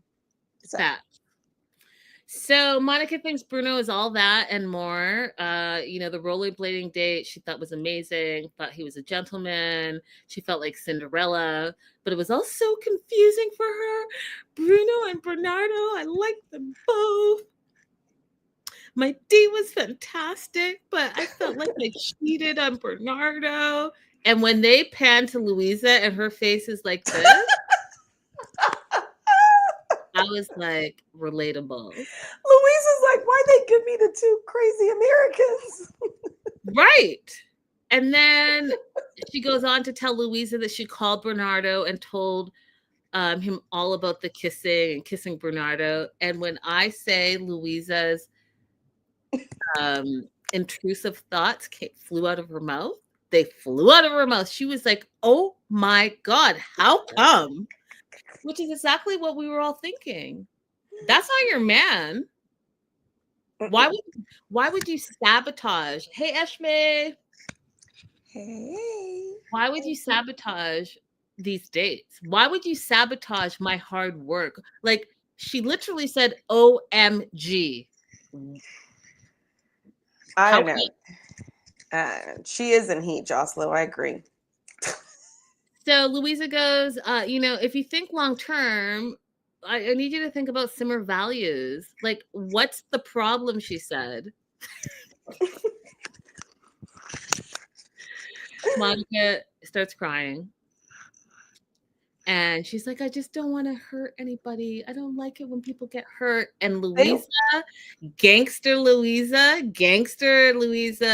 So Monica thinks Bruno is all that and more. You know, the rollerblading date she thought was amazing, thought he was a gentleman. She felt like Cinderella, but it was all so confusing for her. Bruno and Bernardo, I liked them both. My date was fantastic, but I felt like I cheated on Bernardo. And when they pan to Louisa and her face is like this, I was like, relatable. Louisa's like, why'd they give me the two crazy Americans? Right. And then she goes on to tell Louisa that she called Bernardo and told him all about the kissing and kissing Bernardo. And when I say Louisa's intrusive thoughts flew out of her mouth, they flew out of her mouth. She was like, oh my God, how come? Which is exactly what we were all thinking. That's not your man. Why would you sabotage? Hey, Eshme. Hey. Why would you sabotage these dates? Why would you sabotage my hard work? Like, she literally said, OMG. I don't know. She is in heat, Jocelyn. I agree. So Louisa goes, you know, if you think long term, I need you to think about similar values. Like, what's the problem? She said. Monica starts crying. And she's like, I just don't want to hurt anybody. I don't like it when people get hurt. And Louisa, gangster Louisa,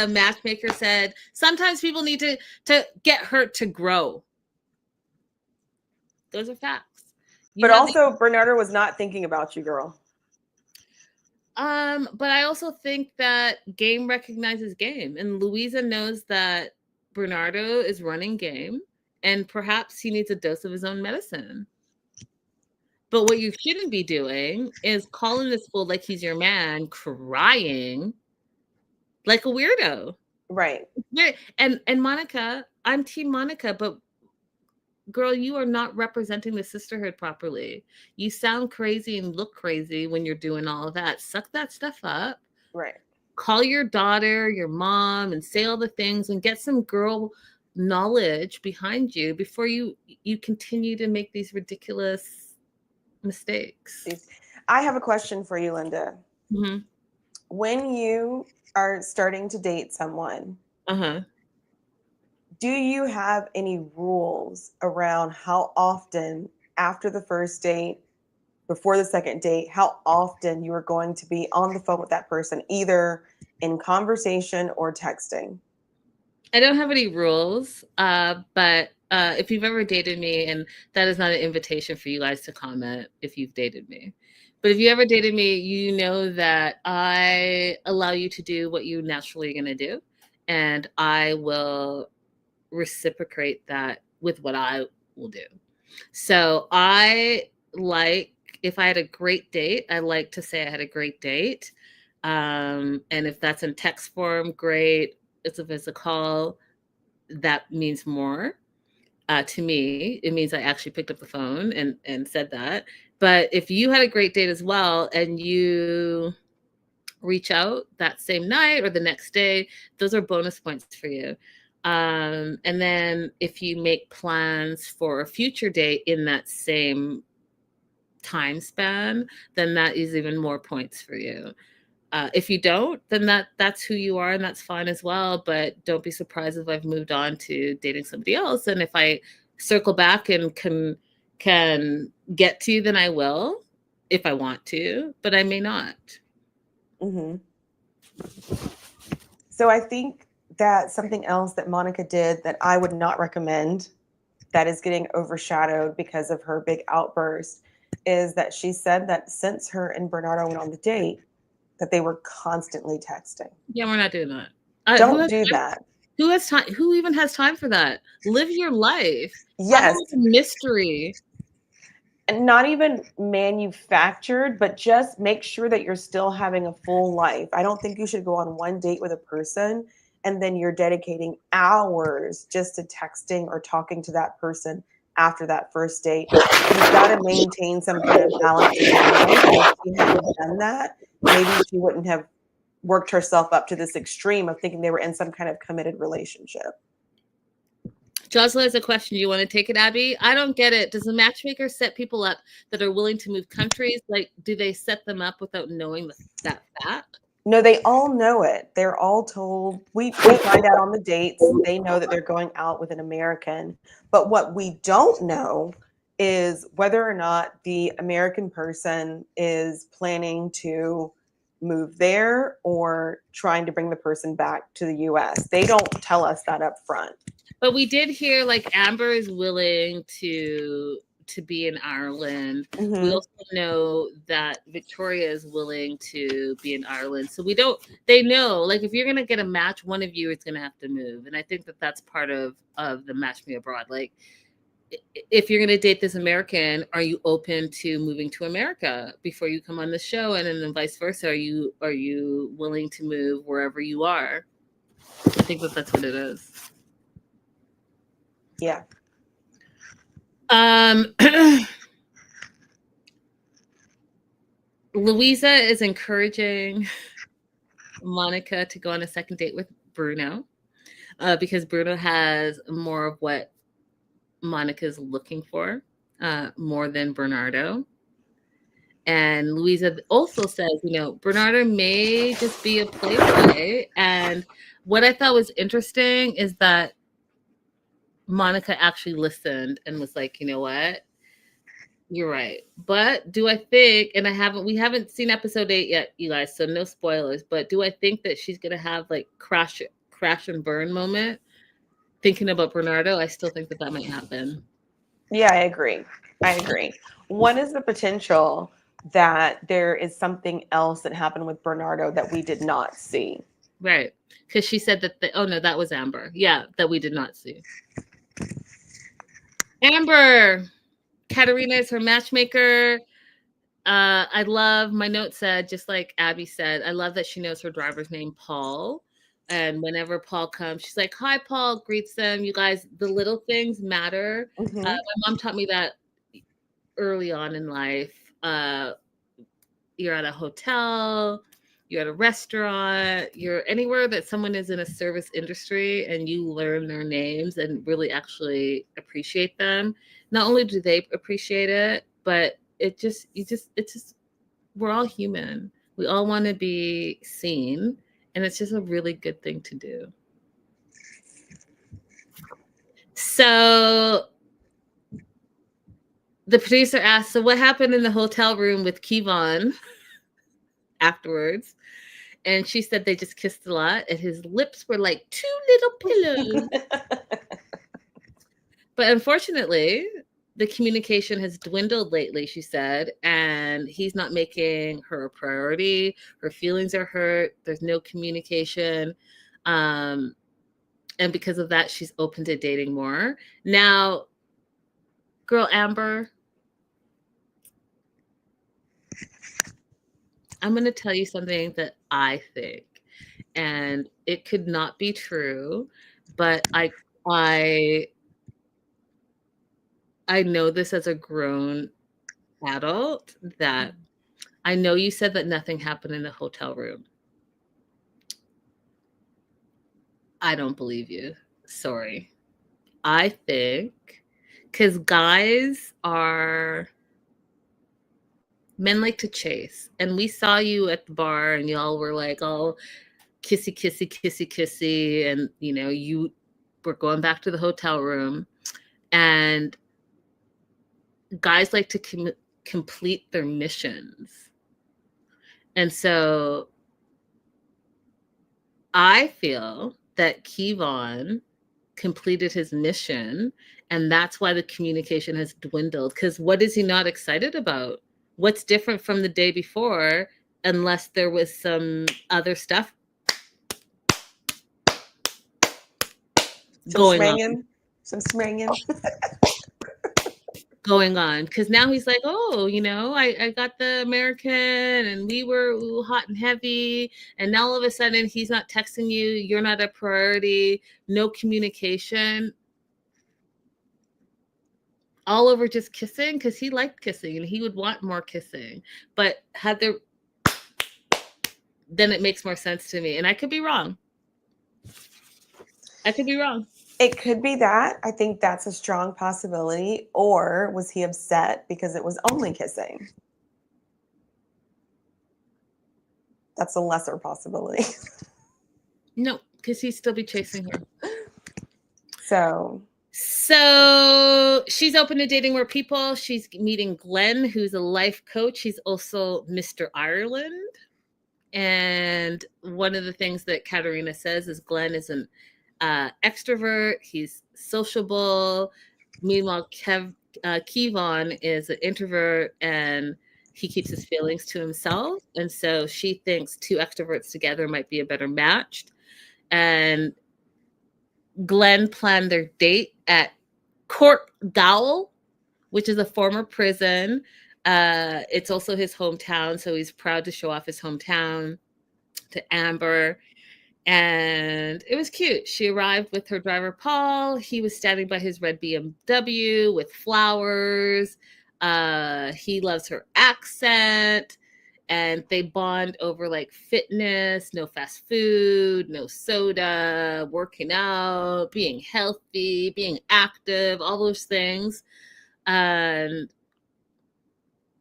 matchmaker said, sometimes people need to get hurt to grow. Those are facts. But also, Bernardo was not thinking about you, girl. But I also think that game recognizes game. And Louisa knows that Bernardo is running game. And perhaps he needs a dose of his own medicine. But what you shouldn't be doing is calling this fool like he's your man, crying like a weirdo. Right. And Monica, I'm team Monica, but girl, you are not representing the sisterhood properly. You sound crazy and look crazy when you're doing all of that. Suck that stuff up. Right. Call your daughter, your mom, and say all the things and get some girl knowledge behind you before you continue to make these ridiculous mistakes. I have a question for you, Linda. Mm-hmm. When you are starting to date someone, do you have any rules around how often after the first date, before the second date, how often you are going to be on the phone with that person, either in conversation or texting? I don't have any rules, but if you've ever dated me, and that is not an invitation for you guys to comment if you've dated me, but if you ever dated me, you know that I allow you to do what you naturally are going to do, and I will reciprocate that with what I will do. So I like, if I had a great date, I like to say I had a great date. And if that's in text form, great. If it's a call, that means more. To me, it means I actually picked up the phone and said that. But if you had a great date as well and you reach out that same night or the next day, those are bonus points for you. And then if you make plans for a future date in that same time span, then that is even more points for you. If you don't, then that's who you are, and that's fine as well. But don't be surprised if I've moved on to dating somebody else. And if I circle back and can get to you, then I will, if I want to, but I may not. Mm-hmm. So I think that something else that Monica did that I would not recommend, that is getting overshadowed because of her big outburst, is that she said that since her and Bernardo went on the date, that they were constantly texting. Yeah, we're not doing that. Don't do that. Who has time? Who even has time for that? Live your life. Yes. Have a mystery. And not even manufactured, but just make sure that you're still having a full life. I don't think you should go on one date with a person and then you're dedicating hours just to texting or talking to that person after that first date. You've got to maintain some kind of balance in your life. And if she hadn't done that, maybe she wouldn't have worked herself up to this extreme of thinking they were in some kind of committed relationship. Jocelyn has a question. You want to take it, Abby? I don't get it. Does a matchmaker set people up that are willing to move countries? Like, do they set them up without knowing that fact? No, they all know it. They're all told. We find out on the dates. They know that they're going out with an American. But what we don't know is whether or not the American person is planning to move there or trying to bring the person back to the U.S. They don't tell us that up front. But we did hear like Amber is willing to be in Ireland. Mm-hmm. We also know that Victoria is willing to be in Ireland. So they know, like, if you're going to get a match, one of you is going to have to move. And I think that that's part of the Match Me Abroad. Like, if you're going to date this American, are you open to moving to America before you come on the show? And then vice versa. Are you willing to move wherever you are? I think that that's what it is. Yeah. Louisa is encouraging Monica to go on a second date with Bruno because Bruno has more of what Monica's looking for, more than Bernardo. And Louisa also says, Bernardo may just be a playboy. And what I thought was interesting is that Monica actually listened and was like, you know what? You're right. But do I think, and we haven't seen episode 8 yet, you guys, so no spoilers, but do I think that she's going to have like crash and burn moment thinking about Bernardo? I still think that might happen. Yeah, I agree. One is the potential that there is something else that happened with Bernardo that we did not see. Right. Because she said that, oh no, that was Amber. Yeah, that we did not see. Amber! Katerina is her matchmaker. I love, my note said, just like Abby said, I love that she knows her driver's name, Paul. And whenever Paul comes, she's like, hi, Paul, greets them. You guys, the little things matter. Mm-hmm. My mom taught me that early on in life. You're at a hotel, you're at a restaurant, you're anywhere that someone is in a service industry and you learn their names and really actually appreciate them. Not only do they appreciate it, but we're all human. We all want to be seen, and it's just a really good thing to do. So the producer asked, so what happened in the hotel room with Kevon afterwards? And she said they just kissed a lot, and his lips were like 2 little pillows. But unfortunately, the communication has dwindled lately, she said, and he's not making her a priority. Her feelings are hurt. There's no communication. And because of that, she's open to dating more. Now, girl Amber, I'm going to tell you something that I think, and it could not be true, but I know this as a grown adult that I know you said that nothing happened in the hotel room. I don't believe you. Sorry. I think because men like to chase. And we saw you at the bar and y'all were like, oh, kissy, kissy, kissy, kissy. And, you were going back to the hotel room. And guys like to complete their missions. And so I feel that Kevon completed his mission, and that's why the communication has dwindled. Because what is he not excited about? What's different from the day before, unless there was some other stuff going on? Some smanging. Going on, because now he's like, oh, I got the American and we were hot and heavy, and now all of a sudden he's not texting you, you're not a priority, no communication, all over just kissing, because he liked kissing and he would want more kissing. But then it makes more sense to me, and I could be wrong. It could be that. I think that's a strong possibility. Or was he upset because it was only kissing? That's a lesser possibility. No, because he'd still be chasing her. So she's open to dating more people. She's meeting Glenn, who's a life coach. He's also Mr. Ireland. And one of the things that Katerina says is Glenn is an extrovert. He's sociable. Meanwhile, Kevon is an introvert, and he keeps his feelings to himself. And so she thinks two extroverts together might be a better match. And Glenn planned their date at Court Gaol, which is a former prison. It's also his hometown, so he's proud to show off his hometown to Amber. And it was cute. She arrived with her driver, Paul. He was standing by his red BMW with flowers. He loves her accent. And they bond over like fitness, no fast food, no soda, working out, being healthy, being active, all those things. And,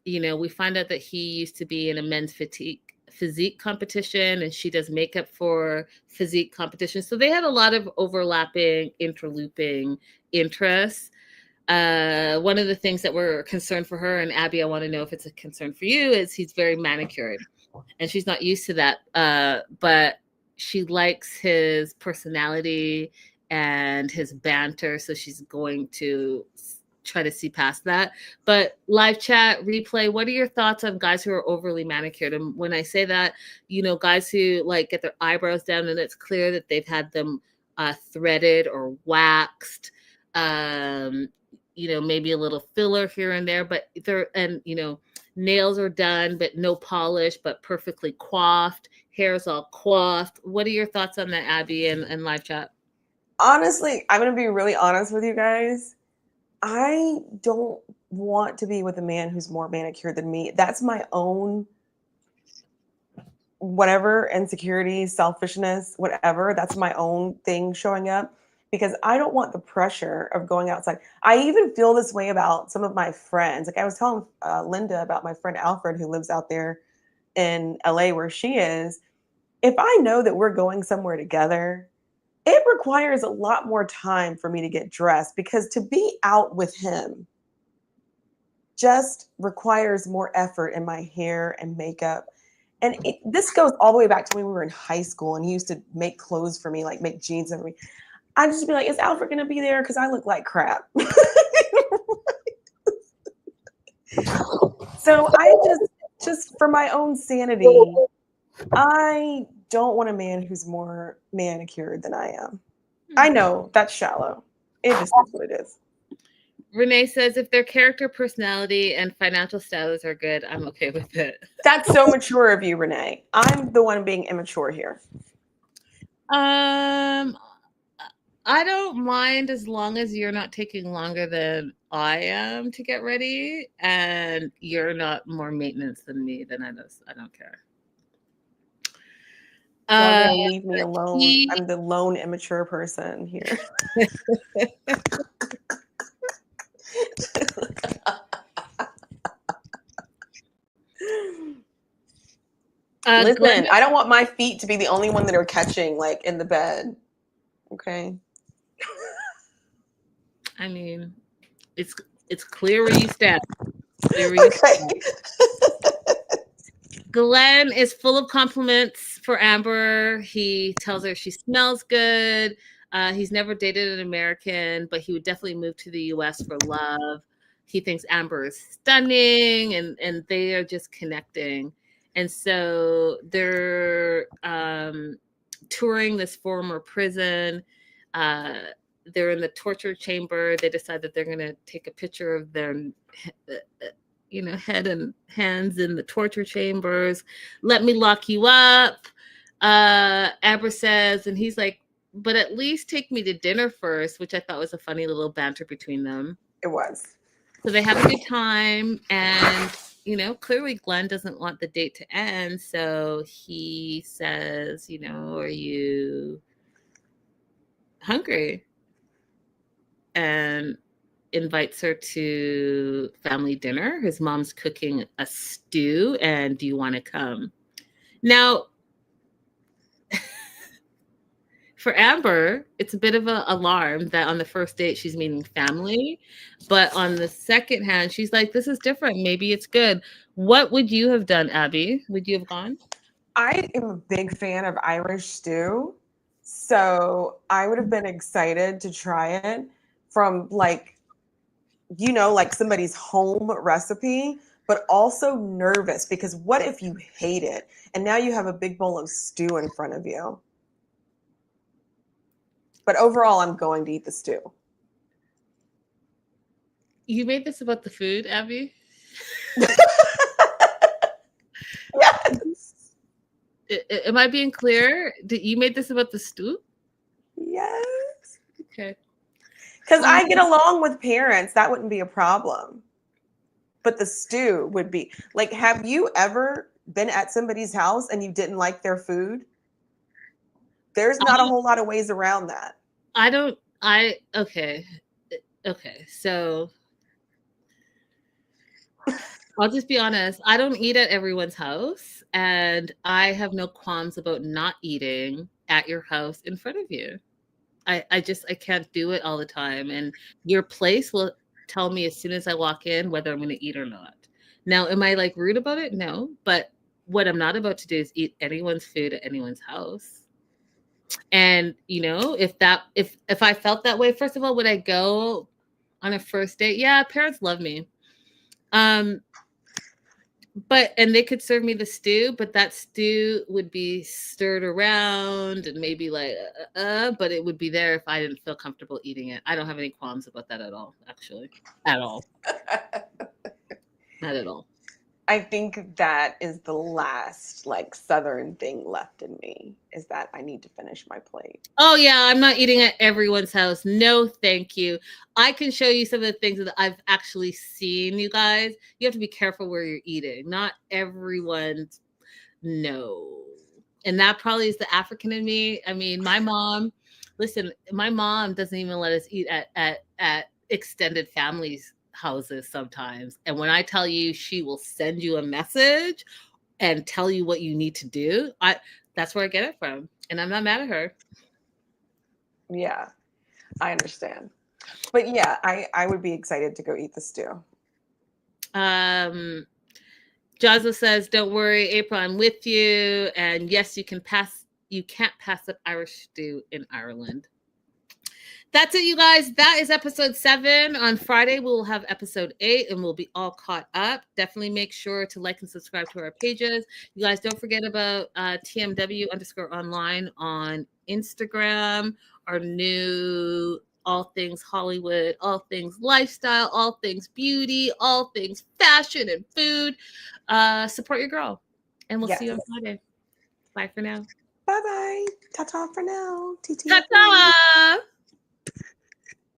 we find out that he used to be in a men's physique competition, and she does makeup for physique competition. So they had a lot of overlapping, interlooping interests. One of the things that we're concerned for her, and Abby, I want to know if it's a concern for you, is he's very manicured, and she's not used to that. But she likes his personality and his banter, so she's going to try to see past that. But live chat, replay, what are your thoughts on guys who are overly manicured? And when I say that, guys who like get their eyebrows down and it's clear that they've had them threaded or waxed, maybe a little filler here and there, but nails are done but no polish, but perfectly coiffed, hair's all coiffed. What are your thoughts on that, Abby, and live chat? Honestly, I'm going to be really honest with you guys. I don't want to be with a man who's more manicured than me. That's my own whatever, insecurity, selfishness, whatever. That's my own thing showing up, because I don't want the pressure of going outside. I even feel this way about some of my friends. Like I was telling Linda about my friend Alfred, who lives out there in LA where she is. If I know that we're going somewhere together, it requires a lot more time for me to get dressed, because to be out with him just requires more effort in my hair and makeup. And this goes all the way back to when we were in high school and he used to make clothes for me, like make jeans for me. I'd just be like, is Alfred going to be there? Because I look like crap. So I just for my own sanity, I don't want a man who's more manicured than I am. I know that's shallow. It just is what it is. Renee says, if their character, personality, and financial status are good, I'm okay with it. That's so mature of you, Renee. I'm the one being immature here. I don't mind as long as you're not taking longer than I am to get ready, and you're not more maintenance than me. Then I don't care. Leave me alone. I'm the lone immature person here. Listen, Glenn, I don't want my feet to be the only one that are catching, like, in the bed. Okay. I mean, it's clear where you stand. Clear where you stand. Glenn is full of compliments for Amber. He tells her she smells good. He's never dated an American, but he would definitely move to the US for love. He thinks Amber is stunning, and they are just connecting. And so they're touring this former prison. They're in the torture chamber. They decide that they're going to take a picture of their head and hands in the torture chambers. Let me lock you up. Amber says, and he's like, but at least take me to dinner first, which I thought was a funny little banter between them. It was. So they have a good time, and clearly Glenn doesn't want the date to end. So he says, are you hungry? And invites her to family dinner. His mom's cooking a stew, and do you want to come? Now, for Amber, it's a bit of an alarm that on the first date she's meeting family, but on the second hand, she's like, this is different. Maybe it's good. What would you have done, Abby? Would you have gone? I am a big fan of Irish stew, so I would have been excited to try it from like somebody's home recipe, but also nervous because what if you hate it and now you have a big bowl of stew in front of you? But overall, I'm going to eat the stew. You made this about the food, Abby? Yes. Am I being clear? You made this about the stew? Yes. Okay. Because I get along with parents. That wouldn't be a problem. But the stew would be. Like, have you ever been at somebody's house and you didn't like their food? There's not a whole lot of ways around that. Okay. So I'll just be honest. I don't eat at everyone's house, and I have no qualms about not eating at your house in front of you. I can't do it all the time. And your place will tell me as soon as I walk in whether I'm going to eat or not. Now, am I like rude about it? No. But what I'm not about to do is eat anyone's food at anyone's house. And, if I felt that way, first of all, would I go on a first date? Yeah, parents love me. And they could serve me the stew, but that stew would be stirred around and maybe but it would be there if I didn't feel comfortable eating it. I don't have any qualms about that at all, actually. At all. Not at all. I think that is the last Southern thing left in me is that I need to finish my plate. Oh yeah, I'm not eating at everyone's house. No, thank you. I can show you some of the things that I've actually seen, you guys. You have to be careful where you're eating. Not everyone's, no. And that probably is the African in me. I mean, my mom doesn't even let us eat at extended families' houses sometimes. And when I tell you she will send you a message and tell you what you need to do, that's where I get it from. And I'm not mad at her. Yeah, I understand. But yeah, I would be excited to go eat the stew. Jazza says, don't worry, April, I'm with you. And yes, you can't pass up Irish stew in Ireland. That's it, you guys. That is episode 7. On Friday, we'll have episode 8 and we'll be all caught up. Definitely make sure to like and subscribe to our pages. You guys don't forget about TMW_online on Instagram. Our new all things Hollywood, all things lifestyle, all things beauty, all things fashion and food. Support your girl. And we'll see you on Friday. Bye for now. Bye-bye. Ta-ta for now. TTFN. Ta-ta!